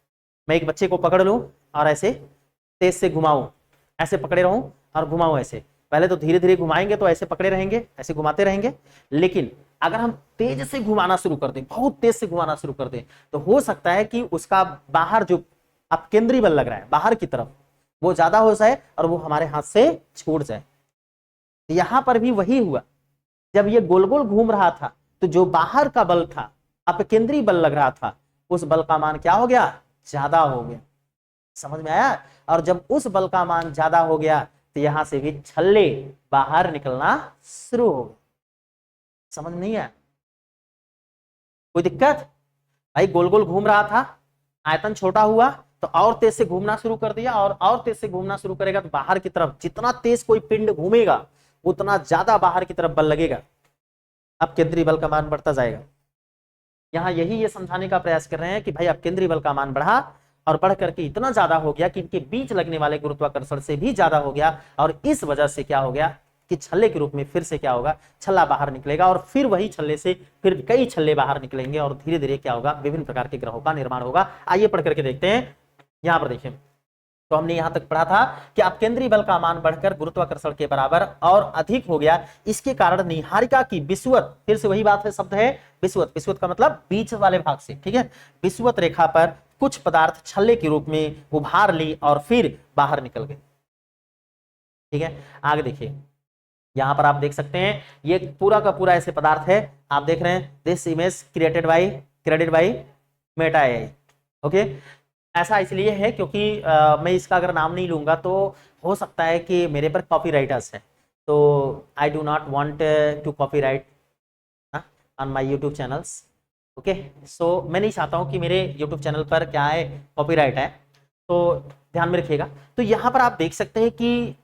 मैं एक बच्चे को पकड़ लूं और ऐसे तेज से घुमाऊं, ऐसे पकड़े रहूं और घुमाऊं ऐसे, पहले तो धीरे धीरे घुमाएंगे तो ऐसे पकड़े रहेंगे, ऐसे घुमाते रहेंगे, लेकिन अगर हम तेज से घुमाना शुरू कर दें, बहुत तेज से घुमाना शुरू कर दें, तो हो सकता है कि उसका बाहर जो अब केंद्रीय बल लग रहा है बाहर की तरफ, वो ज्यादा हो जाए और वो हमारे हाथ से छूट जाए। यहां पर भी वही हुआ, जब ये गोल गोल घूम रहा था तो जो बाहर का बल था, अपकेंद्री बल लग रहा था, उस बल का मान क्या हो गया, ज्यादा हो गया। समझ में आया? और जब उस बल का मान ज्यादा हो गया तो यहां से भी छल्ले बाहर निकलना शुरू हो गए। समझ नहीं आया? कोई दिक्कत? भाई गोल गोल घूम रहा था, आयतन छोटा हुआ तो और तेज से घूमना शुरू कर दिया, और तेज से घूमना शुरू करेगा तो बाहर की तरफ जितना तेज कोई पिंड घूमेगा उतना ज्यादा बाहर की तरफ बल लगेगा। अब केंद्रीय बल का मान बढ़ता जाएगा। यहाँ यही ये समझाने का प्रयास कर रहे हैं कि भाई अब केंद्रीय बल का मान बढ़ा और बढ़ करके इतना ज्यादा हो गया कि इनके बीच लगने वाले गुरुत्वाकर्षण से भी ज्यादा हो गया, और इस वजह से क्या हो गया कि छल्ले के रूप में फिर से क्या होगा, छल्ला बाहर निकलेगा, और फिर वही छल्ले से फिर कई छल्ले बाहर निकलेंगे, और धीरे धीरे क्या होगा, विभिन्न प्रकार के ग्रहों का निर्माण होगा। आइए पढ़ करके देखते हैं। यहाँ पर देखिए, तो हमने यहां तक पढ़ा था कि अब केंद्रीय बल का मान बढ़कर गुरुत्वाकर्षण के बराबर और अधिक हो गया। इसके कारण निहारिका की विषुवत, फिर से वही बात है, शब्द है विषुवत, विषुवत का मतलब बीच वाले भाग से, ठीक है, विषुवत रेखा पर कुछ पदार्थ छल्ले के रूप में उभार ली और फिर बाहर निकल गए। ठीक है, आगे देखिए, यहां पर आप देख सकते हैं ये पूरा का पूरा ऐसे पदार्थ है। आप देख रहे हैं, this image credited by Meta AI. Okay, ऐसा इसलिए है क्योंकि मैं इसका अगर नाम नहीं लूंगा तो हो सकता है कि मेरे पर कॉपीराइटर्स है, तो I do not want to copyright on my YouTube channels. Okay, so मैं नहीं चाहता हूं कि मेरे यूट्यूब चैनल पर क्या है, कॉपीराइट है, तो ध्यान में रखिएगा। तो यहाँ पर आप देख सकते हैं कि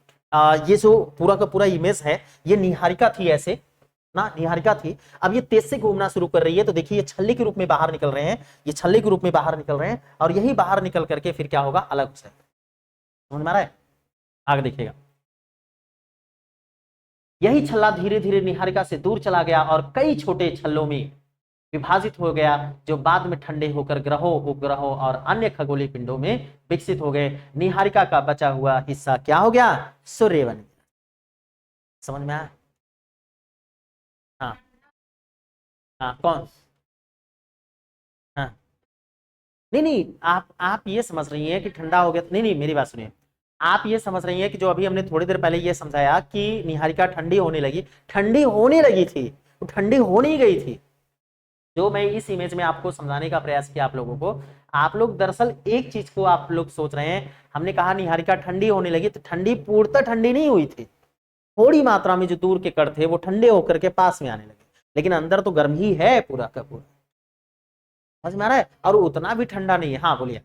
ये जो पूरा का पूरा इमेज है, ये निहारिका थी ऐसे ना, निहारिका थी। अब ये तेज से घूमना शुरू कर रही है, तो देखिए ये छल्ले के रूप में बाहर निकल रहे हैं, ये छल्ले के रूप में बाहर निकल रहे हैं, और यही बाहर निकल करके फिर क्या होगा, अलग हो जाएगा। समझ में आ रहा है? आगे देखिएगा, यही छल्ला धीरे धीरे निहारिका से दूर चला गया और कई छोटे छल्लों में विभाजित हो गया, जो बाद में ठंडे होकर ग्रहों, उपग्रहों और अन्य खगोलीय पिंडों में विकसित हो गए। निहारिका का बचा हुआ हिस्सा क्या हो गया, सूर्य बन गया। समझ में आया? हाँ हाँ, कौन? हाँ, नहीं नहीं, आप ये समझ रही हैं कि ठंडा हो गया, नहीं नहीं, मेरी बात सुनिए, आप ये समझ रही हैं कि जो अभी हमने थोड़ी देर पहले ये समझाया कि निहारिका ठंडी होने लगी, ठंडी होने लगी थी, तो ठंडी हो नहीं गई थी। जो मैं इस इमेज में आपको समझाने का प्रयास किया आप लोगों को, आप लोग दरअसल एक चीज को आप लोग सोच रहे हैं, हमने कहा निहारिका ठंडी होने लगी, तो ठंडी पूर्णतः ठंडी नहीं हुई थी, थोड़ी मात्रा में जो दूर के कण थे वो ठंडे होकर के पास में आने लगे, लेकिन अंदर तो गर्म ही है पूरा का पूरा। समझ में आ रहा है, और उतना भी ठंडा नहीं है। हाँ बोलिए।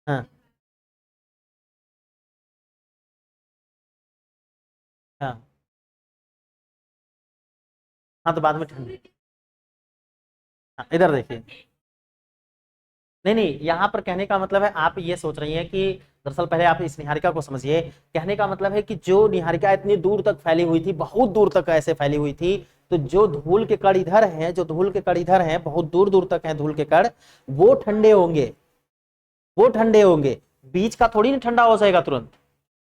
हाँ हाँ हाँ, तो बाद में ठंडी। हाँ, इधर देखिए। नहीं नहीं, यहाँ पर कहने का मतलब है, आप ये सोच रही हैं कि दरअसल पहले आप इस निहारिका को समझिए। कहने का मतलब है कि जो निहारिका इतनी दूर तक फैली हुई थी, बहुत दूर तक ऐसे फैली हुई थी, तो जो धूल के कण इधर हैं, जो धूल के कण इधर हैं, बहुत दूर दूर तक हैं धूल के कण, वो ठंडे होंगे, वो ठंडे होंगे। बीच का थोड़ी ना ठंडा हो जाएगा तुरंत।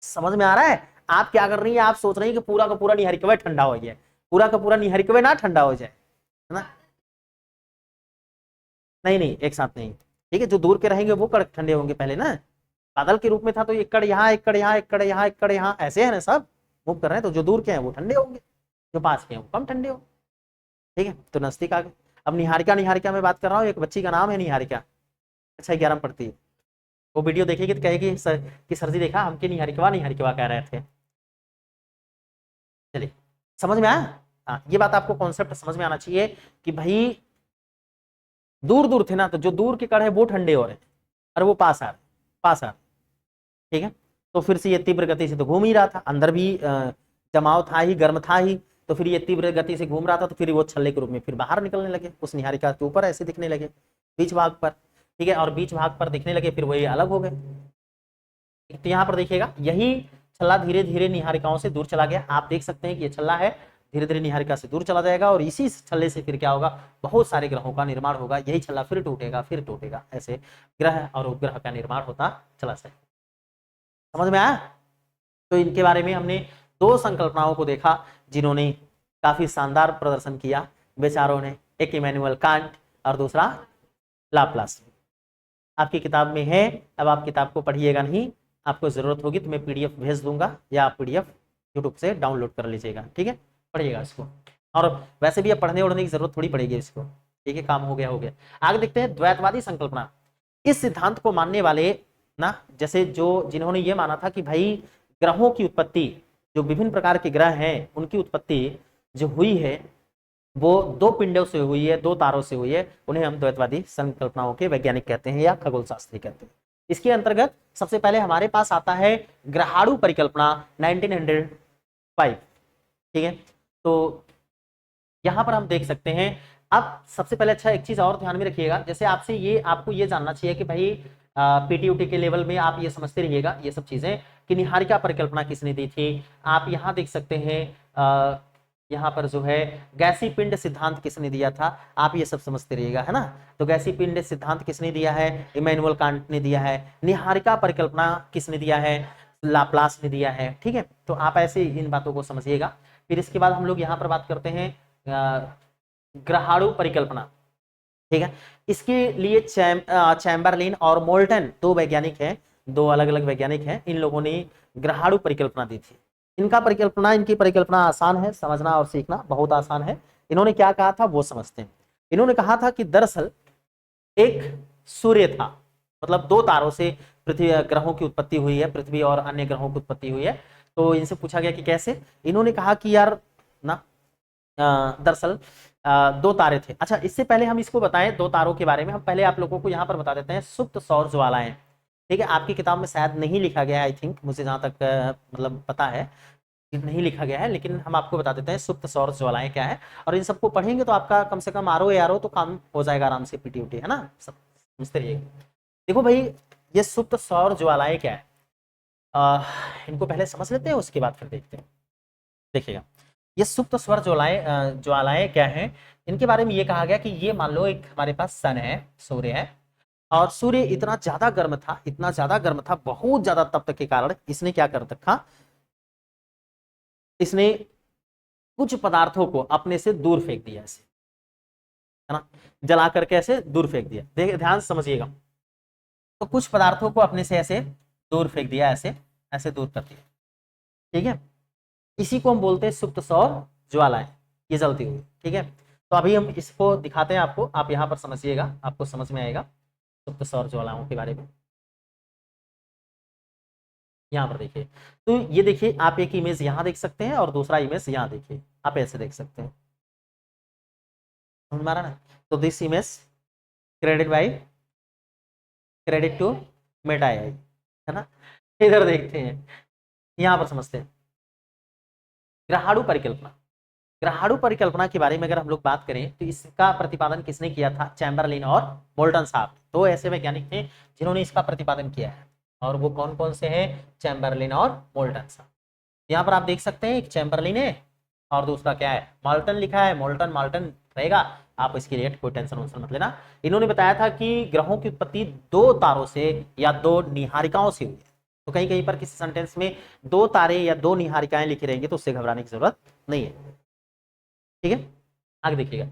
समझ में आ रहा है? आप क्या कर रही हैं, आप सोच रही हैं कि पूरा का पूरा निहारिका ठंडा हो जाए, पूरा का पूरा निहारिका ना ठंडा हो जाए, है ना? नहीं नहीं, एक साथ नहीं। ठीक है, जो दूर के रहेंगे वो कड़ ठंडे होंगे पहले ना। बादल के रूप में था तो एक कड़ यहाँ, एक कड़ यहाँ, एक कड़ यहाँ, एक कड़ यहाँ, ऐसे है ना, सब मूव कर रहे हैं, तो जो दूर के हैं वो ठंडे होंगे, जो पास के हैं वो कम ठंडे होंगे। ठीक है, तो नजदीक आ गए। अब निहारिका, निहारिका में बात कर रहा हूँ, एक बच्ची का नाम है निहारिका, अच्छा 11 में पढ़ती है। वो वीडियो देखेगी तो कहेगी सर कि सर जी देखा, हमके निहारिकवा निहारिकवा कह रहे थे। चलिए, समझ में आया? हाँ, ये बात आपको कॉन्सेप्ट समझ में आना चाहिए कि भाई दूर दूर थे ना, तो जो दूर के कण है वो ठंडे हो रहे हैं, और वो पास आ रहे, पास आ रहे। ठीक है, तो फिर से ये तीव्र गति से तो घूम ही रहा था, अंदर भी जमाव था ही, गर्म था ही, तो फिर ये तीव्र गति से घूम रहा था, तो फिर वो छल्ले के रूप में फिर बाहर निकलने लगे, उस निहारिका के ऊपर ऐसे दिखने लगे, बीच भाग पर। ठीक है, और बीच भाग पर दिखने लगे, फिर वही अलग हो गए। तो यहाँ पर देखिएगा, यही छल्ला धीरे धीरे निहारिकाओं से दूर चला गया। आप देख सकते हैं कि ये छल्ला है, धीरे धीरे निहारिका से दूर चला जाएगा, और इसी छल्ले से फिर क्या होगा, बहुत सारे ग्रहों का निर्माण होगा। यही छल्ला फिर टूटेगा, फिर टूटेगा, ऐसे ग्रह और उपग्रह का निर्माण होता चला जाएगा। समझ में आया? तो इनके बारे में हमने दो संकल्पनाओं को देखा, जिन्होंने काफी शानदार प्रदर्शन किया बेचारों ने। एक इमैनुअल कांट और दूसरा लाप्लास। आपकी किताब में है, अब आप किताब को पढ़िएगा नहीं, आपको जरूरत होगी तो मैं पीडीएफ भेज दूंगा, या आप पीडीएफ यूट्यूब से डाउनलोड कर लीजिएगा। ठीक है, पढ़िएगा इसको। और वैसे भी अब पढ़ने उड़ने की जरूरत थोड़ी पड़ेगी इसको। ठीक है, काम हो गया, हो गया। आगे देखते हैं द्वैतवादी संकल्पना। इस सिद्धांत को मानने वाले ना, जैसे जो जिन्होंने ये माना था कि भाई ग्रहों की उत्पत्ति, जो विभिन्न प्रकार के ग्रह हैं उनकी उत्पत्ति जो हुई है, वो दो पिंडों से हुई है, दो तारों से हुई है, उन्हें हम द्वैतवादी संकल्पनाओं के वैज्ञानिक कहते हैं या खगोल शास्त्री कहते हैं। इसके अंतर्गत सबसे पहले हमारे पास आता है ग्रहाणु परिकल्पना 1905। ठीक है, तो यहां पर हम देख सकते हैं। अब सबसे पहले अच्छा एक चीज और ध्यान में रखिएगा, जैसे आपसे ये आपको ये जानना चाहिए कि भाई पीटीयूटी के लेवल में आप ये समझते रहिएगा ये सब चीजें, कि निहारिका परिकल्पना किसने दी थी। आप यहाँ देख सकते हैं, यहाँ पर जो है गैसी पिंड सिद्धांत किसने दिया था, आप ये सब समझते रहिएगा, है ना। तो गैसी पिंड सिद्धांत किसने दिया है, इमैनुअल कांट ने दिया है। निहारिका परिकल्पना किसने दिया है, लाप्लास ने दिया है। ठीक है, तो आप ऐसे इन बातों को समझिएगा। फिर इसके बाद हम लोग यहाँ पर बात करते हैं ग्रहाणु परिकल्पना। ठीक है, इसके लिए चैम्बरलिन और मोल्टन दो वैज्ञानिक हैं, दो अलग अलग वैज्ञानिक हैं, इन लोगों ने ग्रहाणु परिकल्पना दी थी। इनकी परिकल्पना आसान है, समझना और सीखना बहुत आसान है। इन्होंने क्या कहा था वो समझते हैं। इन्होंने कहा था कि दरअसल एक सूर्य था, मतलब दो तारों से पृथ्वी ग्रहों की उत्पत्ति हुई है, पृथ्वी और अन्य ग्रहों की उत्पत्ति हुई है। तो इनसे पूछा गया कि कैसे। इन्होंने कहा कि यार ना, दरअसल दो तारे थे। अच्छा, इससे पहले हम इसको बताएं दो तारों के बारे में, हम पहले आप लोगों को यहाँ पर बता देते हैं सुप्त सौर ज्वालाएं। ठीक है, आपकी किताब में शायद नहीं लिखा गया है, आई थिंक, मुझे जहां तक मतलब पता है कि नहीं लिखा गया है, लेकिन हम आपको बता देते हैं सुप्त सौर ज्वालाएं क्या है। और इन सबको पढ़ेंगे तो आपका कम से कम आरओ एआरओ तो काम हो जाएगा आराम से, पीटीयूटी, है ना, सब समझते रहिएगा। देखो भाई, ये सुप्त सौर ज्वालाएं क्या है, इनको पहले समझ लेते हैं, उसके बाद फिर देखते हैं। देखिएगा, ये सुप्त स्वर ज्वालाएं ज्वालाएं क्या हैं, इनके बारे में ये कहा गया कि ये मान लो एक हमारे पास सन है, सूर्य है, और सूर्य इतना ज्यादा गर्म था, इतना ज्यादा गर्म था, बहुत ज्यादा तप के कारण इसने क्या कर रखा, इसने कुछ पदार्थों को अपने से दूर फेंक दिया, ऐसे, है ना, जला करके ऐसे दूर फेंक दिया। देखिए, ध्यान से समझिएगा। तो कुछ पदार्थों को अपने से ऐसे दूर फेंक दिया, ऐसे ऐसे दूर कर दिया। ठीक है, इसी को हम बोलते हैं सुप्त सौर ज्वालाएं, ये जलती हुई। ठीक है, तो अभी हम इसको दिखाते हैं आपको, आप यहां पर समझिएगा, आपको समझ में आएगा सुप्त सौर ज्वालाओं के बारे में। यहाँ पर देखिए, तो ये देखिए, आप एक इमेज यहाँ देख सकते हैं और दूसरा इमेज यहाँ देखिए, आप ऐसे देख सकते हैं। समझ में आ रहा ना। तो this image credit to Meta AI, है ना। इधर देखते हैं, यहां पर समझते हैं ग्रहाणु परिकल्पना। ग्रहाणु परिकल्पना के बारे में अगर हम लोग बात करें तो इसका प्रतिपादन किसने किया था, चैम्बरलिन और मोल्टन साहब। तो ऐसे वैज्ञानिक थे जिन्होंने इसका प्रतिपादन किया है, और वो कौन कौन से हैं, चैम्बरलिन और मोल्टन साहब। यहाँ पर आप देख सकते हैं एक चैम्बरलिन है और दूसरा क्या है, मोल्टन लिखा है। मोल्टन माल्टन रहेगा, आप इसके लिए कोई टेंशन वेंशन मत लेना। इन्होंने बताया था कि ग्रहों की उत्पत्ति दो तारों से या दो निहारिकाओं से हुई है। तो कहीं कहीं पर किसी सेंटेंस में दो तारे या दो निहारिकाएं लिखी रहेंगी तो उससे घबराने की जरूरत नहीं है, ठीक है। आगे देखिएगा,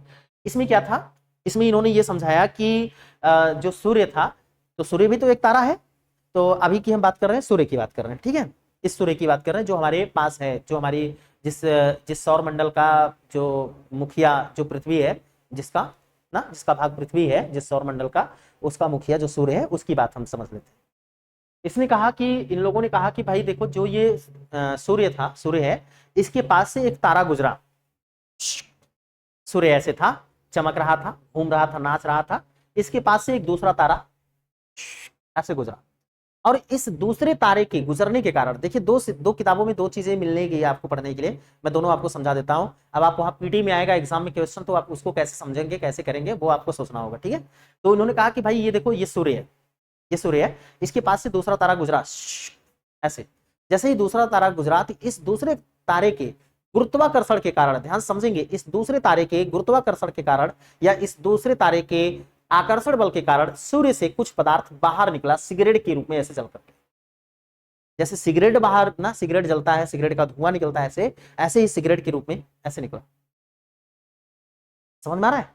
इसमें क्या था, इसमें इन्होंने ये समझाया कि जो सूर्य था, तो सूर्य भी तो एक तारा है। तो अभी की हम बात कर रहे हैं सूर्य की बात कर रहे हैं, ठीक है। इस सूर्य की बात कर रहे हैं जो हमारे पास है, जो हमारी जिस जिस सौर मंडल का जो मुखिया जो पृथ्वी है, जिसका ना जिसका भाग पृथ्वी है, जिस सौर मंडल का, उसका मुखिया जो सूर्य है, उसकी बात हम समझ लेते हैं। इसने कहा कि इन लोगों ने कहा कि भाई देखो, जो ये सूर्य था, सूर्य है, इसके पास से एक तारा गुजरा। सूर्य ऐसे था, चमक रहा था, घूम रहा था, नाच रहा था। इसके पास से एक दूसरा तारा ऐसे गुजरा, और इस दूसरे तारे के गुजरने के कारण, देखिए दो किताबों में दो चीजें मिलने की आपको पढ़ने के लिए, मैं दोनों आपको समझा देता हूं। अब आप वहां पीटी में आएगा एग्जाम में क्वेश्चन, तो आप उसको कैसे समझेंगे, कैसे करेंगे, वो आपको सोचना होगा, ठीक है। तो इन्होंने कहा कि भाई ये देखो, ये सूर्य है, ये सूर्य है, इसके पास से दूसरा तारा गुजरा ऐसे। जैसे ही दूसरा तारा गुजरा, तो इस दूसरे तारे के गुरुत्वाकर्षण के कारण, ध्यान समझेंगे, इस दूसरे तारे के गुरुत्वाकर्षण के कारण या इस दूसरे तारे के आकर्षण बल के कारण सूर्य से कुछ पदार्थ बाहर निकला, सिगरेट के रूप में ऐसे जल करके। जैसे सिगरेट बाहर ना, सिगरेट जलता है, सिगरेट का धुआं निकलता है ऐसे, ऐसे ही सिगरेट के रूप में ऐसे निकला। समझ में आ रहा है।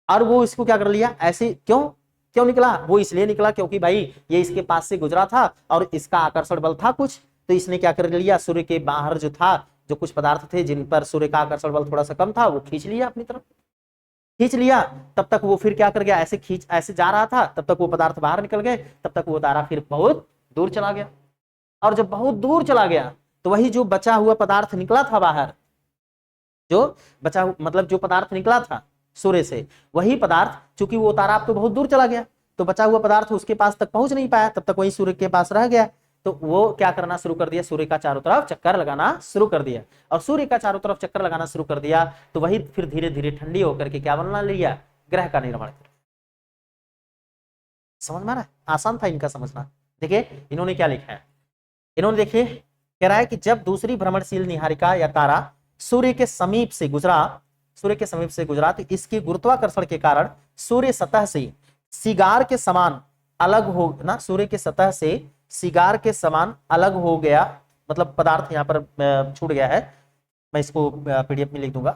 और वो इसको क्या कर लिया ऐसे, क्यों क्यों निकला, वो इसलिए निकला क्योंकि भाई ये इसके पास से गुजरा था और इसका आकर्षण बल था कुछ, तो इसने क्या कर लिया, सूर्य के बाहर जो था, जो कुछ पदार्थ थे जिन पर सूर्य का आकर्षण बल थोड़ा सा कम था, वो खींच लिया अपनी तरफ, खींच लिया। तब तक वो फिर क्या कर गया, ऐसे खींच ऐसे जा रहा था, तब तक वो पदार्थ बाहर निकल गए, तब तक वो तारा फिर बहुत दूर चला गया। और जब बहुत दूर चला गया, तो वही जो बचा हुआ पदार्थ निकला था बाहर, जो मतलब जो पदार्थ निकला था सूर्य से, वही पदार्थ, चूंकि वो तारा अब तो बहुत दूर चला गया, तो बचा हुआ पदार्थ उसके पास तक पहुंच नहीं पाया, तब तक वही सूर्य के पास रह गया। तो वो क्या करना शुरू कर दिया, सूर्य का चारों तरफ चक्कर लगाना शुरू कर दिया। और सूर्य का चारों तरफ चक्कर लगाना शुरू कर दिया, तो वही फिर धीरे धीरे ठंडी होकर के क्या बनना लिया, ग्रह का निर्माण कर। समझ में आ रहा है, आसान था इनका समझना। देखिए इन्होंने क्या लिखा है, इन्होंने देखिए कह रहा है कि जब दूसरी भ्रमणशील निहारिका या तारा सूर्य के समीप से गुजरा, सूर्य के समीप से गुजरा, तो इसके गुरुत्वाकर्षण के कारण सूर्य सतह से सिगार के समान अलग हो ना, सूर्य के सतह से सिगार के समान अलग हो गया, मतलब पदार्थ यहाँ पर छूट गया है, मैं इसको पीडीएफ में लिख दूंगा।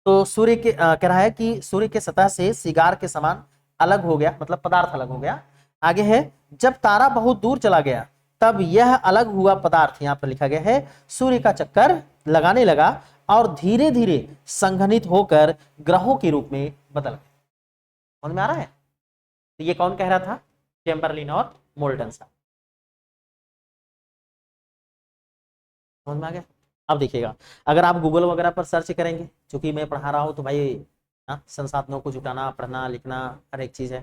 तो सूर्य के कह रहा है कि सूर्य के सतह से सिगार के समान अलग हो गया, मतलब पदार्थ अलग हो गया। आगे है, जब तारा बहुत दूर चला गया, तब यह अलग हुआ पदार्थ, यहाँ पर लिखा गया है, सूर्य का चक्कर लगाने लगा और धीरे धीरे संघनित होकर ग्रहों के रूप में बदल गया। समझ में आ रहा है। तो ये कौन कह रहा था, चैम्बरलिन और मोल्टन साहब। समझ में आ गया। अब देखिएगा, अगर आप गूगल वगैरह पर सर्च करेंगे, क्योंकि मैं पढ़ा रहा हूँ तो भाई संसाधनों को जुटाना, पढ़ना लिखना हर एक चीज है,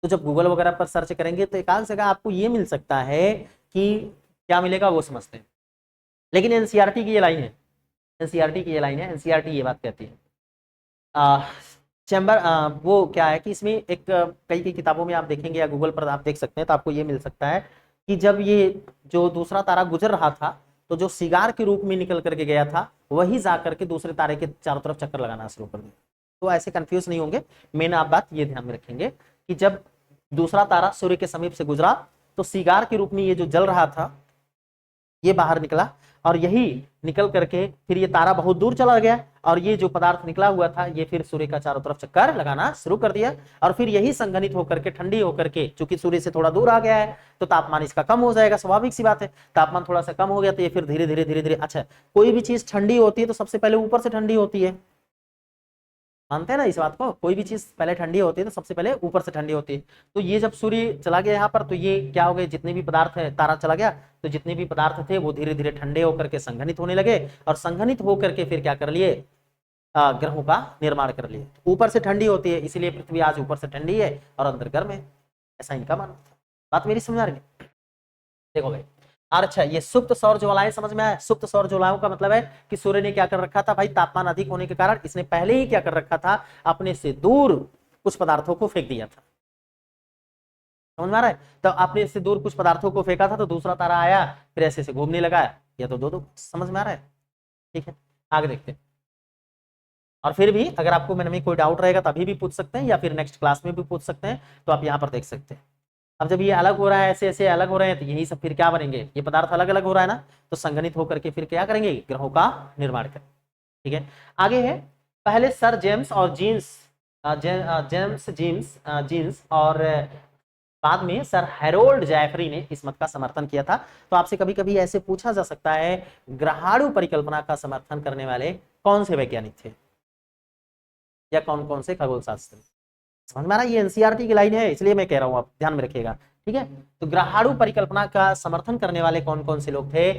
तो जब गूगल वगैरह पर सर्च करेंगे तो एकांत जगह आपको ये मिल सकता है कि क्या मिलेगा वो समझते हैं। लेकिन एनसीईआरटी की ये लाइन है, एनसीईआरटी की ये लाइन है, एनसीईआरटी ये बात कहती है। चैम्बर वो क्या है कि इसमें एक कई कई किताबों में आप देखेंगे या गूगल पर आप देख सकते हैं, तो आपको ये मिल सकता है कि जब ये जो दूसरा तारा गुजर रहा था, तो जो सिगार के रूप में निकल करके गया था, वही जा करके दूसरे तारे के चारों तरफ चक्कर लगाना शुरू कर दिया। तो ऐसे कंफ्यूज नहीं होंगे, मेन आप बात ये ध्यान में रखेंगे कि जब दूसरा तारा सूर्य के समीप से गुजरा, तो सिगार के रूप में ये जो जल रहा था, ये बाहर निकला, और यही निकल करके फिर ये तारा बहुत दूर चला गया, और ये जो पदार्थ निकला हुआ था, ये फिर सूर्य का चारों तरफ चक्कर लगाना शुरू कर दिया, और फिर यही संघनित होकर के ठंडी होकर के, चूंकि सूर्य से थोड़ा दूर आ गया है, तो तापमान इसका कम हो जाएगा, स्वाभाविक सी बात है। तापमान थोड़ा सा कम हो गया, तो ये फिर धीरे धीरे धीरे धीरे, अच्छा कोई भी चीज ठंडी होती है तो सबसे पहले ऊपर से ठंडी होती है, मानते हैं ना इस बात को, कोई भी चीज पहले ठंडी होती है तो सबसे पहले ऊपर से ठंडी होती है। तो ये जब सूर्य चला गया यहाँ पर, तो ये क्या हो गए, जितने भी पदार्थ है, तारा चला गया, तो जितने भी पदार्थ थे वो धीरे धीरे ठंडे होकर के संघनित होने लगे, और संघनित होकर के फिर क्या कर लिए, ग्रहों का निर्माण कर लिए। ऊपर से ठंडी होती है इसलिए पृथ्वी आज ऊपर से ठंडी है और अंदर गर्म है, ऐसा इनका मानना था। बात मेरी समझ आ रही है? देखो भाई, और अच्छा, ये सुप्त सौर ज्वालाएं समझ में आया? सुप्त सौर ज्वालाओं का मतलब है कि सूर्य ने क्या कर रखा था भाई, तापमान अधिक होने के कारण इसने पहले ही क्या कर रखा था, अपने से दूर कुछ पदार्थों को फेंक दिया था। समझ में आ रहा है? तो अपने से दूर कुछ पदार्थों को फेंका था तो दूसरा तारा आया, फिर ऐसे से घूमने लगा, या तो दो दो। समझ में आ रहा है? ठीक है, आगे देखते हैं। और फिर भी अगर आपको मन में कोई डाउट रहेगा तभी भी पूछ सकते हैं, या फिर नेक्स्ट क्लास में भी पूछ सकते हैं, तो आप यहाँ पर देख सकते हैं। अब जब ये अलग हो रहा है, ऐसे ऐसे अलग हो रहे हैं, तो यही सब फिर क्या बनेंगे, ये पदार्थ अलग अलग हो रहा है ना, तो संगठित होकर के फिर क्या करेंगे, ग्रहों का निर्माण करें। ठीक है, आगे है, पहले सर जेम्स और जीन्स और बाद में सर हैरोल्ड जैफरी ने इस मत का समर्थन किया था। तो आपसे कभी कभी ऐसे पूछा जा सकता है, ग्रहाणु परिकल्पना का समर्थन करने वाले कौन से वैज्ञानिक थे, या कौन कौन से खगोल शास्त्री? समझ में आ रहा है? ये एनसीईआरटी की लाइन है, इसलिए मैं कह रहा हूं, आप ध्यान में रखिएगा। ठीक है, तो ग्रहाणु परिकल्पना का समर्थन करने वाले कौन कौन से लोग थे?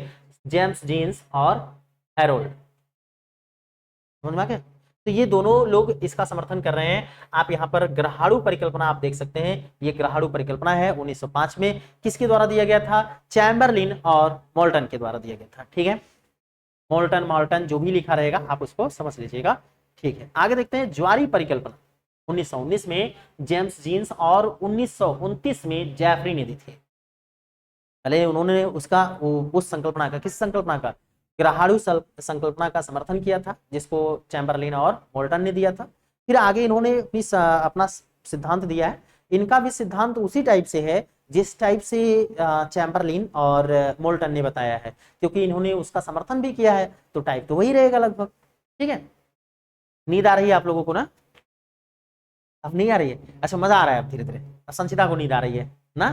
जेम्स जीन्स और हैरोल्ड। समझ में आ गया? तो ये दोनों लोग इसका समर्थन कर रहे हैं। आप यहाँ पर ग्रहाणु परिकल्पना आप देख सकते हैं, ये ग्रहाणु परिकल्पना है 1905 में, किसके द्वारा दिया गया था? चैम्बरलिन और मोल्टन के द्वारा दिया गया था। ठीक है, मोल्टन जो भी लिखा रहेगा आप उसको समझ लीजिएगा। ठीक है, आगे देखते हैं, ज्वारीय परिकल्पना 1919 में जेम्स जीन्स और 1929 में जैफरी ने दी थी। पहले उन्होंने उसका उस संकल्पना का, किस संकल्पना का? ग्रहाणु संकल्पना का समर्थन किया था, जिसको चैम्बरलिन और मोल्टन ने दिया था। फिर आगे इन्होंने अपना सिद्धांत दिया है। इनका भी सिद्धांत उसी टाइप से है जिस टाइप से चैम्बरलिन और मोल्टन ने बताया है, क्योंकि इन्होंने उसका समर्थन भी किया है, तो टाइप तो वही रहेगा लगभग। ठीक है, नींद आ रही है आप लोगों को ना? अब नहीं आ रही है? अच्छा, मजा आ रहा है अब धीरे धीरे। अब संचिता को नींद आ रही है ना?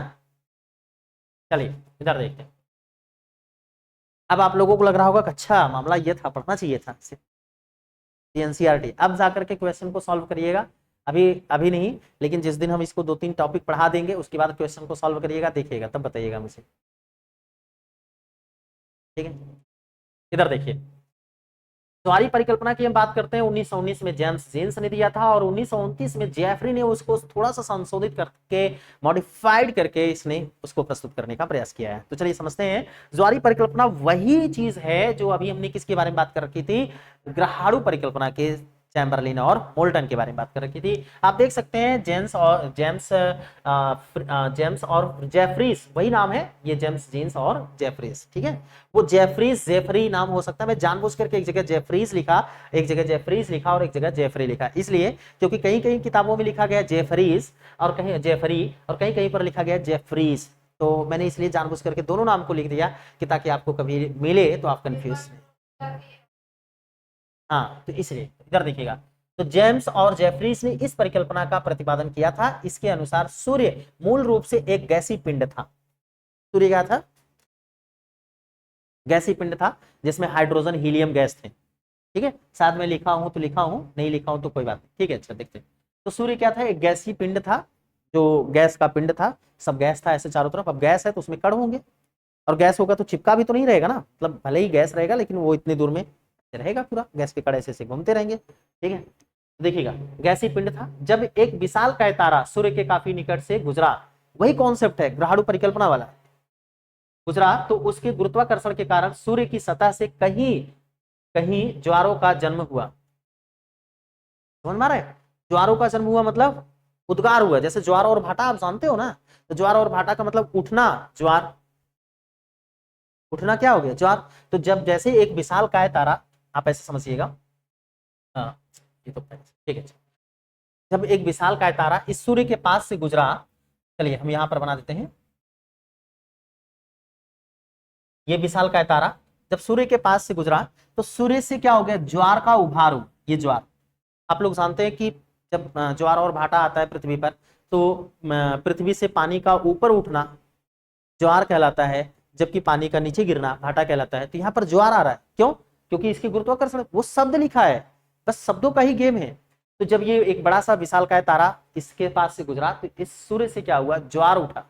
चलिए इधर देखते हैं। अब आप लोगों को लग रहा होगा कि अच्छा मामला ये था, पढ़ना चाहिए था एनसीईआरटी। अब जाकर के क्वेश्चन को सॉल्व करिएगा, अभी अभी नहीं, लेकिन जिस दिन हम इसको 2-3 टॉपिक पढ़ा देंगे उसके बाद क्वेश्चन को सॉल्व करिएगा, देखिएगा तब बताइएगा मुझे। ठीक है, इधर देखिए, ज्वारीय परिकल्पना की हम बात करते हैं। 1919 में जेम्स जीन्स ने दिया था और 1929 में जेफरी ने उसको थोड़ा सा संशोधित करके, मॉडिफाइड करके इसने उसको प्रस्तुत करने का प्रयास किया है। तो चलिए समझते हैं, ज्वारीय परिकल्पना वही चीज है जो अभी हमने किसके बारे में बात कर रखी थी, ग्रहाणु परिकल्पना के चैम्बरलिन और मोल्टन के बारे में बात कर रखी थी। आप देख सकते हैं जेम्स और जेफरीज, वही नाम है ये, जेम्स जीन्स और जेफरीज। ठीक है, वो जेफरी नाम हो सकता है, मैं जानबूझ करके एक जगह जेफरीज लिखा, एक जगह जेफरीज लिखा और एक जगह जेफरी लिखा, इसलिए क्योंकि कहीं कहीं किताबों में लिखा गया जेफरीज और कहीं जेफरी और कहीं कहीं पर लिखा गया जेफरीज, तो मैंने इसलिए जानबूझ करके दोनों नाम को लिख दिया कि ताकि आपको कभी मिले तो आप कंफ्यूज। हाँ, तो इसलिए इधर देखिएगा, तो जेम्स और जेफरीज ने इस परिकल्पना का प्रतिपादन किया था। इसके अनुसार सूर्य मूल रूप से एक गैसीय पिंड था। सूर्य क्या था? गैसीय पिंड था जिसमें हाइड्रोजन हीलियम गैस थे। ठीक है, साथ में लिखा हूं तो लिखा हूं, नहीं लिखा हूं तो कोई बात नहीं। ठीक है, अच्छा देखते हैं। तो सूर्य क्या था? एक गैसीय पिंड था, जो गैस का पिंड था, सब गैस था ऐसे चारों तरफ। अब गैस है तो उसमें कण होंगे, और गैस होगा तो चिपका भी तो नहीं रहेगा ना, मतलब भले ही गैस रहेगा लेकिन वो इतनी दूर में रहेगा, पूरा गैस के कण ऐसे ऐसे घूमते रहेंगे। ठीक है, देखिएगा, गैसीय पिंड था। जब एक विशालकाय तारा सूर्य के काफी निकट से गुजरा, वही कॉन्सेप्ट है ग्रहाणु परिकल्पना वाला, गुजरा तो उसके गुरुत्वाकर्षण के कारण सूर्य की सतह से कहीं कहीं ज्वारों का जन्म हुआ। समझ में आ रहा है? ज्वारों का जन्म हुआ मतलब उद्गार हुआ, जैसे ज्वार और भाटा आप जानते हो ना, तो ज्वार और भाटा का मतलब उठना, ज्वार, उठना क्या हो गया? ज्वार। तो जब जैसे एक विशालकाय तारा, आप ऐसे समझिएगा, हाँ ये तो ठीक है, जब एक विशालकाय तारा इस सूर्य के पास से गुजरा, चलिए हम यहां पर बना देते हैं, ये विशालकाय तारा जब सूर्य के पास से गुजरा तो सूर्य से क्या हो गया? ज्वार का उभार हो। ये ज्वार, आप लोग जानते हैं कि जब ज्वार और भाटा आता है पृथ्वी पर, तो पृथ्वी से पानी का ऊपर उठना ज्वार कहलाता है, जबकि पानी का नीचे गिरना भाटा कहलाता है। तो यहाँ पर ज्वार आ रहा है, क्यों? क्योंकि इसके गुरुत्वाकर्षण, वो शब्द लिखा है, बस शब्दों का ही गेम है। तो जब ये एक बड़ा सा विशालकाय तारा इसके पास से गुजरा तो इस सूर्य से क्या हुआ? ज्वार उठा,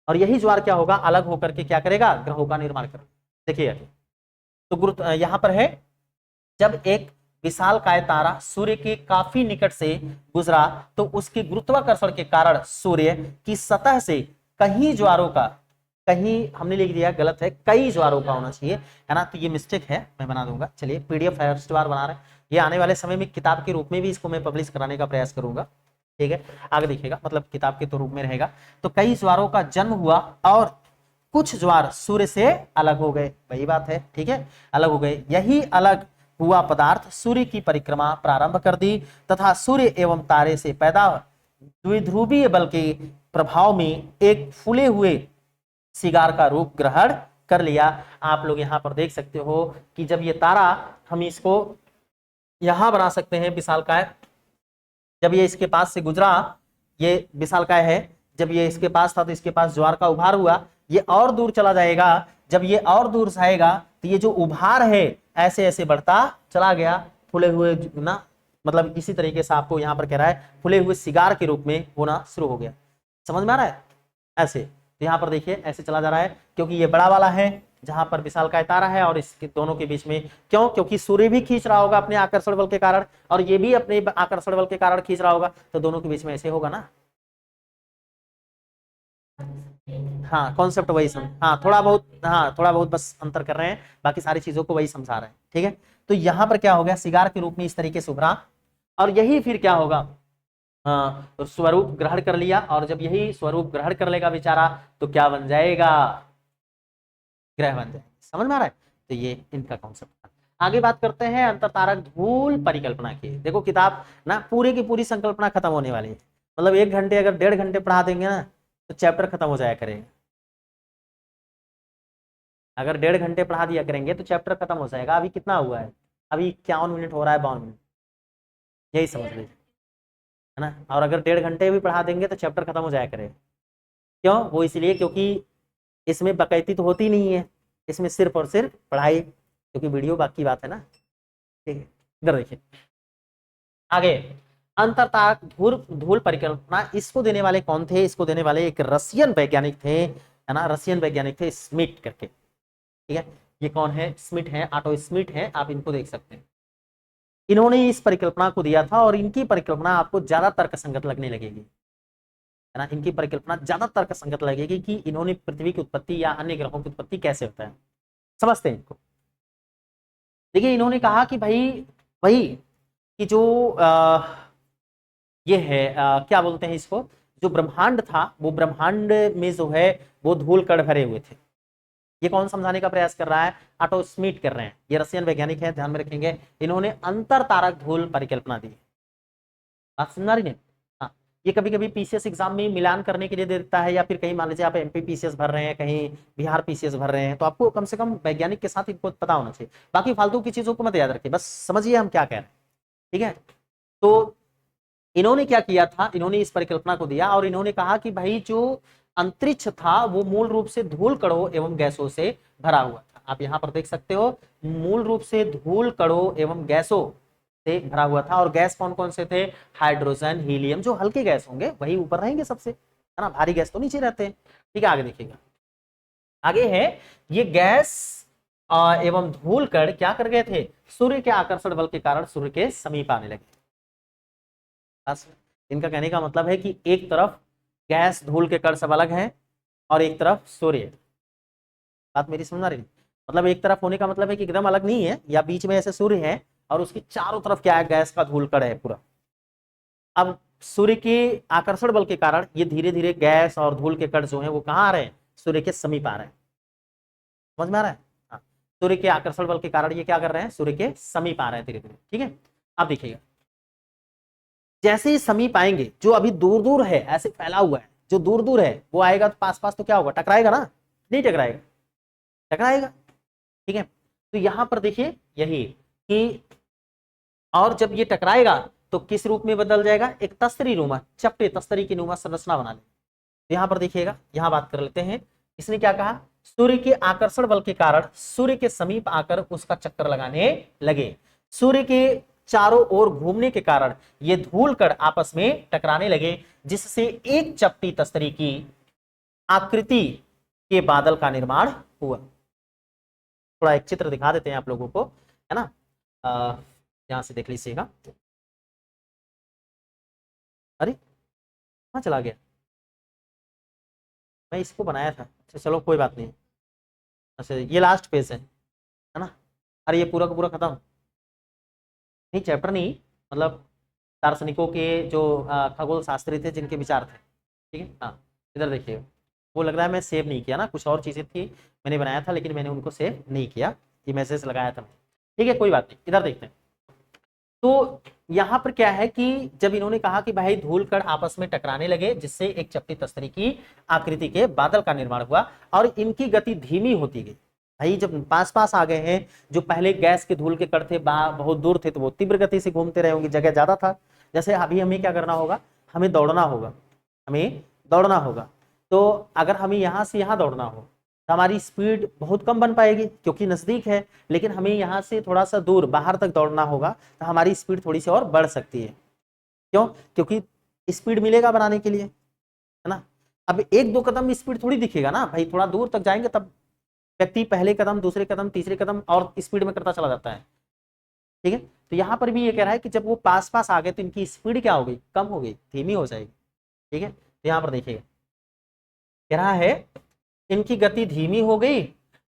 और यही ज्वार क्या होगा? अलग होकर के क्या करेगा? ग्रहों का निर्माण करेगा। देखिए तो गुरु यहाँ पर है, जब एक विशालकाय तारा सूर्य के काफी निकट से गुजरा तो उसके गुरुत्वाकर्षण के कारण सूर्य की सतह से कहीं ज्वारों का, कहीं हमने लिख दिया गलत है, कई ज्वारों का होना चाहिए, है ना, तो ये मिस्टेक है, मैं बना दूंगा। चलिए पीडीएफ फर्स्ट बार बना रहे हैं, ये आने वाले समय में किताब के रूप में भी इसको मैं पब्लिश कराने का प्रयास करूंगा, ठीक है, आगे देखिएगा, मतलब किताब के तो रूप में रहेगा। तो कई ज्वारों का जन्म हुआ और कुछ ज्वार सूर्य से अलग हो गए, वही बात है, ठीक है, अलग हो गए। यही अलग हुआ पदार्थ सूर्य की परिक्रमा प्रारंभ कर दी तथा सूर्य एवं तारे से पैदा द्विध्रुवीय बल के प्रभाव में एक फूले हुए सिगार का रूप ग्रहण कर लिया। आप लोग यहां पर देख सकते हो कि जब ये तारा, हम इसको यहां बना सकते हैं विशालकाय, जब ये इसके पास से गुजरा, ये विशालकाय है, जब ये इसके पास था तो इसके पास ज्वार का उभार हुआ, ये और दूर चला जाएगा, जब ये और दूर जाएगा तो ये जो उभार है ऐसे ऐसे बढ़ता चला गया, फूले हुए ना, मतलब इसी तरीके से आपको यहाँ पर कह रहा है फूले हुए सिगार के रूप में होना शुरू हो गया। समझ में आ रहा है? ऐसे तो यहाँ पर देखिए ऐसे चला जा रहा है, क्योंकि ये बड़ा वाला है जहां पर विशालकाय तारा है और इसके दोनों के बीच में, क्यों, क्योंकि सूर्य भी खींच रहा होगा अपने आकर्षण बल के कारण और ये भी अपने आकर्षण बल के कारण खींच रहा होगा, तो दोनों के बीच में ऐसे होगा ना। हाँ कॉन्सेप्ट वही समझ, हाँ थोड़ा बहुत, हाँ थोड़ा बहुत बस अंतर कर रहे हैं, बाकी सारी चीजों को वही समझा रहे हैं, ठीक है। तो यहाँ पर क्या हो गया, सिगार के रूप में इस तरीके से उभरा और यही फिर क्या होगा, तो स्वरूप ग्रहण कर लिया, और जब यही स्वरूप ग्रहण कर लेगा बेचारा तो क्या बन जाएगा, ग्रह बन जाएगा। समझ में आ रहा है? तो ये इनका कॉन्सेप्ट था। आगे बात करते हैं अंतरतारक धूल परिकल्पना की। देखो किताब ना पूरी की पूरी संकल्पना खत्म होने वाली है, मतलब 1 घंटे अगर 1.5 घंटे पढ़ा देंगे ना तो चैप्टर खत्म हो जाया करेगा। अगर 1.5 घंटे पढ़ा दिया करेंगे तो चैप्टर खत्म हो जाएगा। अभी कितना हुआ है, अभी 51 मिनट हो रहा है, 52 मिनट, यही समझ लीजिए, है ना। और अगर 1.5 घंटे भी पढ़ा देंगे तो चैप्टर खत्म हो जाया करेगा। क्यों? वो इसलिए क्योंकि इसमें बकैती तो होती नहीं है, इसमें सिर्फ और सिर्फ पढ़ाई, क्योंकि वीडियो बाकी बात है ना, ठीक है। इधर देखिए आगे, अंतरतारक धूल धूल परिकल्पना, इसको देने वाले कौन थे, इसको देने वाले एक रशियन वैज्ञानिक थे, है ना, रशियन वैज्ञानिक थे, स्मिट करके, ठीक है। ये कौन है, स्मिट है, ऑटो स्मिट है, आप इनको देख सकते हैं। इन्होंने इस परिकल्पना को दिया था और इनकी परिकल्पना आपको ज्यादा तर्कसंगत लगने लगेगी, है ना, इनकी परिकल्पना ज्यादा तर्कसंगत लगेगी कि इन्होंने पृथ्वी की उत्पत्ति या अन्य ग्रहों की उत्पत्ति कैसे होता है, समझते हैं इनको। देखिए इन्होंने कहा कि भाई वही कि जो ये है क्या बोलते हैं इसको, जो ब्रह्मांड था वो ब्रह्मांड में जो है वो धूल कण भरे हुए थे। ये कौन समझाने का प्रयास कर रहा है, ऑटो स्मिट कर रहे हैं, ये रशियन वैज्ञानिक है, ध्यान में रखेंगे। इन्होंने अंतर तारक धूल परिकल्पना दी। बात समझा रही है? हाँ, ये कभी कभी पीसीएस एग्जाम में मिलान करने के लिए दे देता है, या फिर कहीं मान लीजिए आप एमपी पीसीएस भर रहे हैं, कहीं बिहार पीसीएस भर रहे हैं, तो आपको कम से कम वैज्ञानिक के साथ इनको पता होना चाहिए। बाकी फालतू की चीजों को मत याद रखिए, बस समझिए हम क्या कह रहे हैं, ठीक है। तो इन्होंने क्या किया था, इन्होंने इस परिकल्पना को दिया और इन्होंने कहा कि भाई जो अंतरिक्ष था वो मूल रूप से धूल कणों एवं गैसों से भरा हुआ था। आप यहां पर देख सकते हो, मूल रूप से धूल कणों एवं गैसों से भरा हुआ था। और गैस कौन कौन से थे, हाइड्रोजन, हीलियम, जो हल्के गैस होंगे वही ऊपर रहेंगे सबसे, है ना, भारी गैस तो नीचे रहते हैं, ठीक है। आगे देखिएगा, आगे है ये गैस एवं धूल कण क्या कर गए थे, सूर्य के आकर्षण बल के कारण सूर्य के समीप आने लगे। इनका कहने का मतलब है कि एक तरफ गैस धूल के कण सब अलग हैं और एक तरफ सूर्य। बात मेरी समझ आ रही है? मतलब एक तरफ होने का मतलब है कि एकदम अलग नहीं है, या बीच में ऐसे सूर्य है और उसकी चारों तरफ क्या है, गैस का धूल कण है पूरा। अब सूर्य के आकर्षण बल के कारण ये धीरे धीरे गैस और धूल के कण जो है वो कहाँ आ रहे हैं, सूर्य के समीप आ रहे हैं। समझ में आ रहा है? हाँ, सूर्य के आकर्षण बल के कारण ये क्या कर रहे हैं, सूर्य के समीप आ रहे हैं धीरे धीरे, ठीक है। अब देखिएगा, जैसे ही समीप आएंगे, जो अभी दूर दूर है ऐसे फैला हुआ है, जो दूर दूर है वो आएगा तो पास पास तो क्या होगा, टकराएगा ना, नहीं टकराएगा, टकराएगा, ठीक है। तो यहां पर देखिए यही कि, और जब ये टकराएगा तो किस रूप में बदल जाएगा, एक तस्तरी नुमा, चपटे तस्तरी की नुमा संरचना बना ले। तो यहां पर देखिएगा, यहां बात कर लेते हैं, इसने क्या कहा, सूर्य के आकर्षण बल के कारण सूर्य के समीप आकर उसका चक्कर लगाने लगे। सूर्य के चारों ओर घूमने के कारण ये धूल कण आपस में टकराने लगे, जिससे एक चपटी तस्तरी की आकृति के बादल का निर्माण हुआ। थोड़ा एक चित्र दिखा देते हैं आप लोगों को, है ना। यहाँ से देख लीजिएगा। अरे कहाँ चला गया, मैं इसको बनाया था। अच्छा चलो कोई बात नहीं। अच्छा ये लास्ट पेज है ना। अरे ये पूरा का पूरा खत्म नहीं, चैप्टर नहीं, मतलब दार्शनिकों के जो खगोल शास्त्री थे जिनके विचार थे, ठीक है। हाँ इधर देखिए, वो लग रहा है मैं सेव नहीं किया ना, कुछ और चीज़ें थी मैंने बनाया था लेकिन मैंने उनको सेव नहीं किया, ये मैसेज लगाया था। ठीक है कोई बात नहीं, इधर देखते हैं। तो यहाँ पर क्या है कि जब इन्होंने कहा कि भाई धूल कण आपस में टकराने लगे जिससे एक चपटी तस्तरी की आकृति के बादल का निर्माण हुआ और इनकी गति धीमी होती गई। भाई जब पास पास आ गए हैं, जो पहले गैस के धूल के कण थे बहुत दूर थे तो वो तीव्र गति से घूमते रहे होंगे, जगह ज्यादा था। जैसे अभी हमें क्या करना होगा, हमें दौड़ना होगा, हमें दौड़ना होगा। तो अगर हमें यहाँ से यहाँ दौड़ना हो तो हमारी स्पीड बहुत कम बन पाएगी क्योंकि नजदीक है, लेकिन हमें यहाँ से थोड़ा सा दूर बाहर तक दौड़ना होगा तो हमारी स्पीड थोड़ी सी और बढ़ सकती है। क्यों? क्योंकि स्पीड मिलेगा बनाने के लिए, है ना। अब एक दो कदम स्पीड थोड़ी दिखेगा ना भाई, थोड़ा दूर तक जाएंगे तब व्यक्ति पहले कदम दूसरे कदम तीसरे कदम और स्पीड में करता चला जाता है। ठीक है, तो यहाँ पर भी ये कह रहा है कि जब वो पास पास आ गए तो इनकी स्पीड क्या हो गई, कम हो गई, धीमी हो जाएगी। ठीक है, तो यहाँ पर देखिएगा कह रहा है इनकी गति धीमी हो गई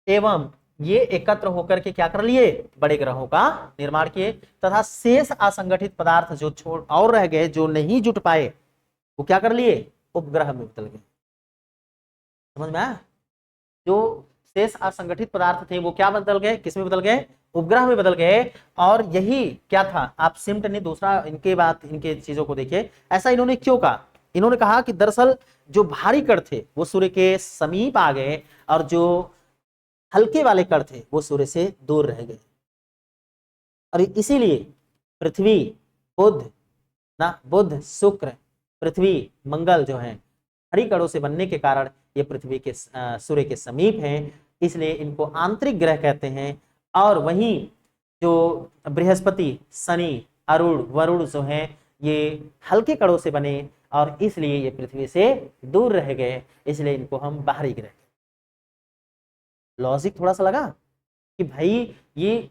एवं ये एकत्र होकर के क्या कर लिए, बड़े ग्रहों का निर्माण किए तथा शेष असंगठित पदार्थ जो छोड़ और रह गए, जो नहीं जुट पाए, वो क्या कर लिए, उपग्रह में बदल गए। समझ में आया? जो शेष असंगठित पदार्थ थे वो क्या बदल गए, किसमें बदल गए, उपग्रह में बदल गए। और यही क्या था, आप सिम्ट ने दूसरा इनके बात इनके चीजों को देखिए, ऐसा इन्होंने क्यों कहा। इन्होंने कहा कि दरअसल जो भारी कण थे वो सूर्य के समीप आ गए और जो हल्के वाले कण थे वो सूर्य से दूर रह गए। और इसीलिए पृथ्वी, बुध ना, बुध शुक्र पृथ्वी मंगल जो है भारी कणों से बनने के कारण ये पृथ्वी के सूर्य के समीप हैं, इसलिए इनको आंतरिक ग्रह कहते हैं। और वहीं जो बृहस्पति, शनि, अरुण, वरुण जो हैं ये हल्के कणों से बने और इसलिए ये पृथ्वी से दूर रह गए, इसलिए इनको हम बाहरी ग्रह। लॉजिक थोड़ा सा लगा कि भाई ये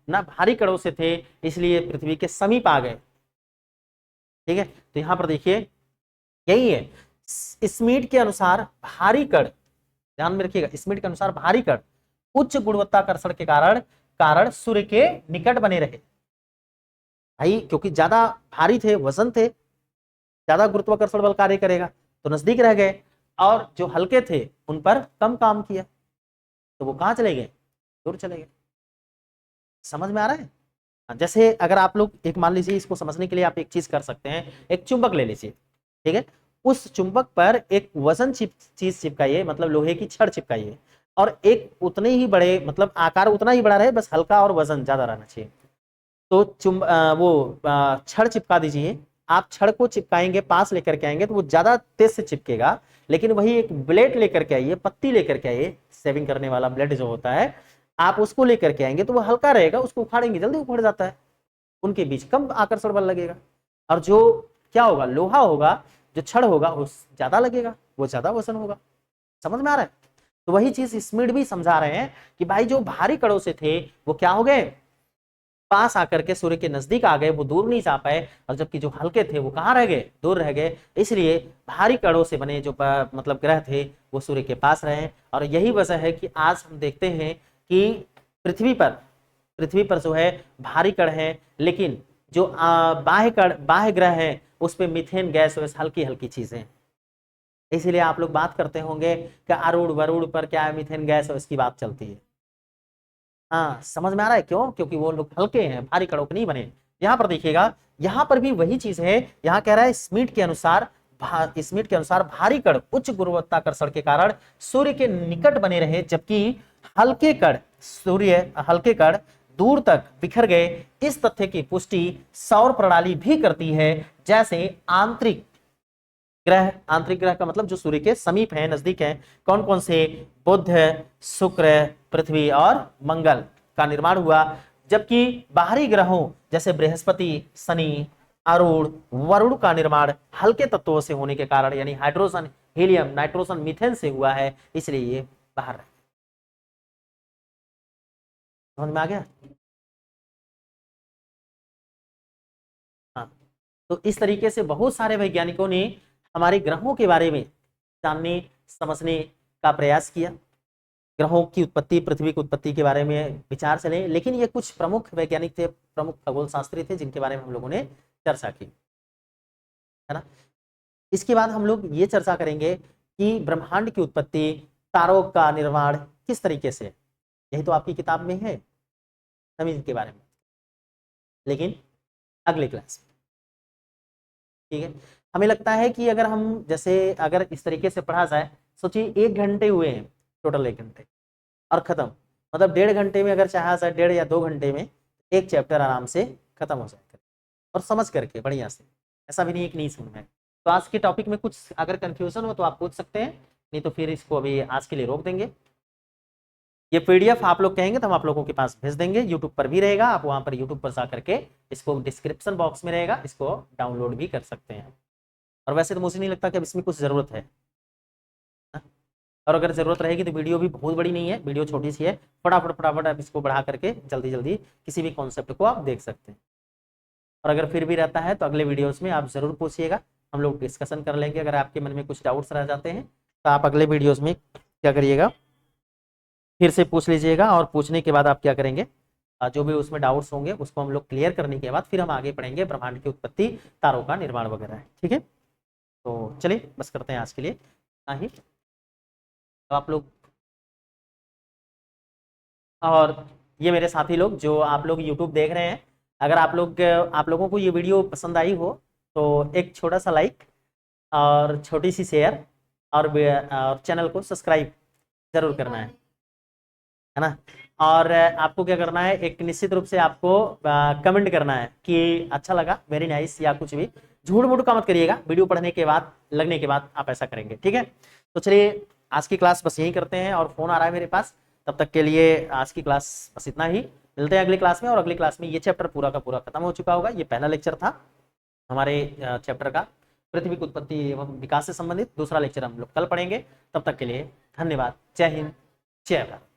ना भारी कणों से थे इसलिए पृथ्वी के समीप आ गए। ठीक है, तो यहां पर देखिए यही है, स्मिथ के अनुसार भारी कण, ध्यान में रखिएगा, स्मिथ के अनुसार भारी कण उच्च गुरुत्वाकर्षण के कारण कारण सूर्य के निकट बने रहे। भाई क्योंकि ज्यादा भारी थे, वजन थे, ज्यादा गुरुत्वाकर्षण बल कार्य करेगा तो नजदीक रह गए, और जो हल्के थे उन पर कम काम किया तो वो कहां चले गए, दूर चले गए। समझ में आ रहा है? जैसे अगर आप लोग एक मान लीजिए, इसको समझने के लिए आप एक चीज कर सकते हैं, एक चुंबक ले लीजिए, ठीक है, उस चुंबक पर एक वजन चीज चिपकाइए, मतलब लोहे की छड़ चिपकाइए, और एक उतने ही बड़े, मतलब आकार उतना ही बड़ा रहे, बस हल्का और वजन ज्यादा रहना चाहिए। तो छड़ चिपका दीजिए। आप छड़ को चिपकाएंगे, पास लेकर के आएंगे तो वो ज्यादा तेज से चिपकेगा, लेकिन वही एक ब्लेड लेकर के आइए, पत्ती लेकर के आइए, सेविंग करने वाला ब्लेड जो होता है, आप उसको लेकर के आएंगे तो वो हल्का रहेगा, उसको उखाड़ेंगे जल्दी उखड़ जाता है, उनके बीच कम आकर्षण बल लगेगा। और जो क्या होगा, लोहा होगा, जो छड़ होगा वो ज्यादा लगेगा, वो ज्यादा वजन होगा। समझ में आ रहा है? तो वही चीज स्मिथ भी समझा रहे हैं कि भाई जो भारी कणों से थे वो क्या हो गए, पास आकर के सूर्य के नजदीक आ गए, वो दूर नहीं जा पाए, और जबकि जो हल्के थे वो कहाँ रह गए, दूर रह गए। इसलिए भारी कणों से बने जो मतलब ग्रह थे वो सूर्य के पास रहे। और यही वजह है कि आज हम देखते हैं कि पृथ्वी पर जो है भारी कण है, लेकिन जो बाह्य ग्रह है उस पर मीथेन गैस वैस हल्की हल्की चीजें। इसीलिए आप लोग बात करते होंगे कि अरुण वरुण पर क्या है, मीथेन गैस और इसकी बात चलती है। हाँ समझ में आ रहा है क्यों, क्योंकि वो लोग हल्के हैं, भारी कणों के नहीं बने। यहाँ पर देखिएगा, यहाँ पर भी वही चीज है। यहाँ कह रहा है स्मिथ के अनुसार भारी कण उच्च गुरुत्वाकर्षण के कारण सूर्य के निकट बने रहे, जबकि हल्के कण दूर तक बिखर गए। इस तथ्य की पुष्टि सौर प्रणाली भी करती है, जैसे आंतरिक ग्रह का मतलब जो सूर्य के समीप है, नजदीक है, कौन कौन से, बुध, शुक्र, पृथ्वी और मंगल का निर्माण हुआ। जबकि बाहरी ग्रहों जैसे बृहस्पति, शनि, अरुण, वरुण का निर्माण हल्के तत्वों से होने के कारण, यानी हाइड्रोजन, हीलियम, नाइट्रोजन, मीथेन से हुआ है, इसलिए ये बाहर है। समझ में आ गया? तो इस तरीके से बहुत सारे वैज्ञानिकों ने हमारे ग्रहों के बारे में जानने समझने का प्रयास किया। ग्रहों की उत्पत्ति, पृथ्वी की उत्पत्ति के बारे में विचार चले, लेकिन ये कुछ प्रमुख वैज्ञानिक थे, प्रमुख खगोल शास्त्री थे, जिनके बारे में हम लोगों ने चर्चा की, है ना। इसके बाद हम लोग ये चर्चा करेंगे कि ब्रह्मांड की उत्पत्ति, तारों का निर्माण किस तरीके से, यही तो आपकी किताब में है जमीन के बारे में, लेकिन अगले क्लास में, ठीक है। हमें लगता है कि अगर हम जैसे अगर इस तरीके से पढ़ा जाए, सोचिए 1 घंटे हुए हैं, टोटल 1 घंटे और खत्म, मतलब 1.5 घंटे में अगर चाहा जाए, 1.5 या 2 घंटे में एक चैप्टर आराम से खत्म हो जाएगा और समझ करके बढ़िया से, ऐसा भी नहीं है कि नहीं समझ में। तो आज के टॉपिक में कुछ अगर कंफ्यूजन हो तो आप पूछ सकते हैं, नहीं तो फिर इसको अभी आज के लिए रोक देंगे। ये पीडीएफ आप लोग कहेंगे तो हम आप लोगों के पास भेज देंगे, यूट्यूब पर भी रहेगा, आप वहां पर यूट्यूब पर जा करके इसको डिस्क्रिप्शन बॉक्स में रहेगा, इसको डाउनलोड भी कर सकते हैं। और वैसे तो मुझे नहीं लगता कि अब इसमें कुछ जरूरत है, और अगर जरूरत रहेगी तो वीडियो भी बहुत बड़ी नहीं है, वीडियो छोटी सी है, फटाफट आप इसको बढ़ा करके जल्दी जल्दी किसी भी कॉन्सेप्ट को आप देख सकते हैं। और अगर फिर भी रहता है तो अगले वीडियोस में आप जरूर पूछिएगा, हम लोग डिस्कशन कर लेंगे। अगर आपके मन में कुछ डाउट्स रह जाते हैं तो आप अगले वीडियोस में क्या करिएगा, फिर से पूछ लीजिएगा, और पूछने के बाद आप क्या करेंगे, जो भी उसमें डाउट्स होंगे उसको हम लोग क्लियर करने के बाद फिर हम आगे पढ़ेंगे ब्रह्मांड की उत्पत्ति, तारों का निर्माण वगैरह, ठीक है। तो चलिए बस करते हैं आज के लिए इतना ही। तो आप लोग और ये मेरे साथी लोग जो आप लोग YouTube देख रहे हैं, अगर आप लोगों को ये वीडियो पसंद आई हो तो एक छोटा सा लाइक और छोटी सी शेयर और चैनल को सब्सक्राइब जरूर करना है ना। और आपको क्या करना है, एक निश्चित रूप से आपको कमेंट करना है कि अच्छा लगा, वेरी नाइस, या कुछ भी झूठ मूठ का मत करिएगा, वीडियो पढ़ने के बाद लगने के बाद आप ऐसा करेंगे, ठीक है। तो चलिए आज की क्लास बस यही करते हैं, और फोन आ रहा है मेरे पास, तब तक के लिए आज की क्लास बस इतना ही। मिलते हैं अगली क्लास में, और अगली क्लास में ये चैप्टर पूरा का पूरा खत्म हो चुका होगा। ये पहला लेक्चर था हमारे चैप्टर का, पृथ्वी की उत्पत्ति एवं विकास से संबंधित। दूसरा लेक्चर हम लोग कल पढ़ेंगे। तब तक के लिए धन्यवाद। जय हिंद, जय भारत।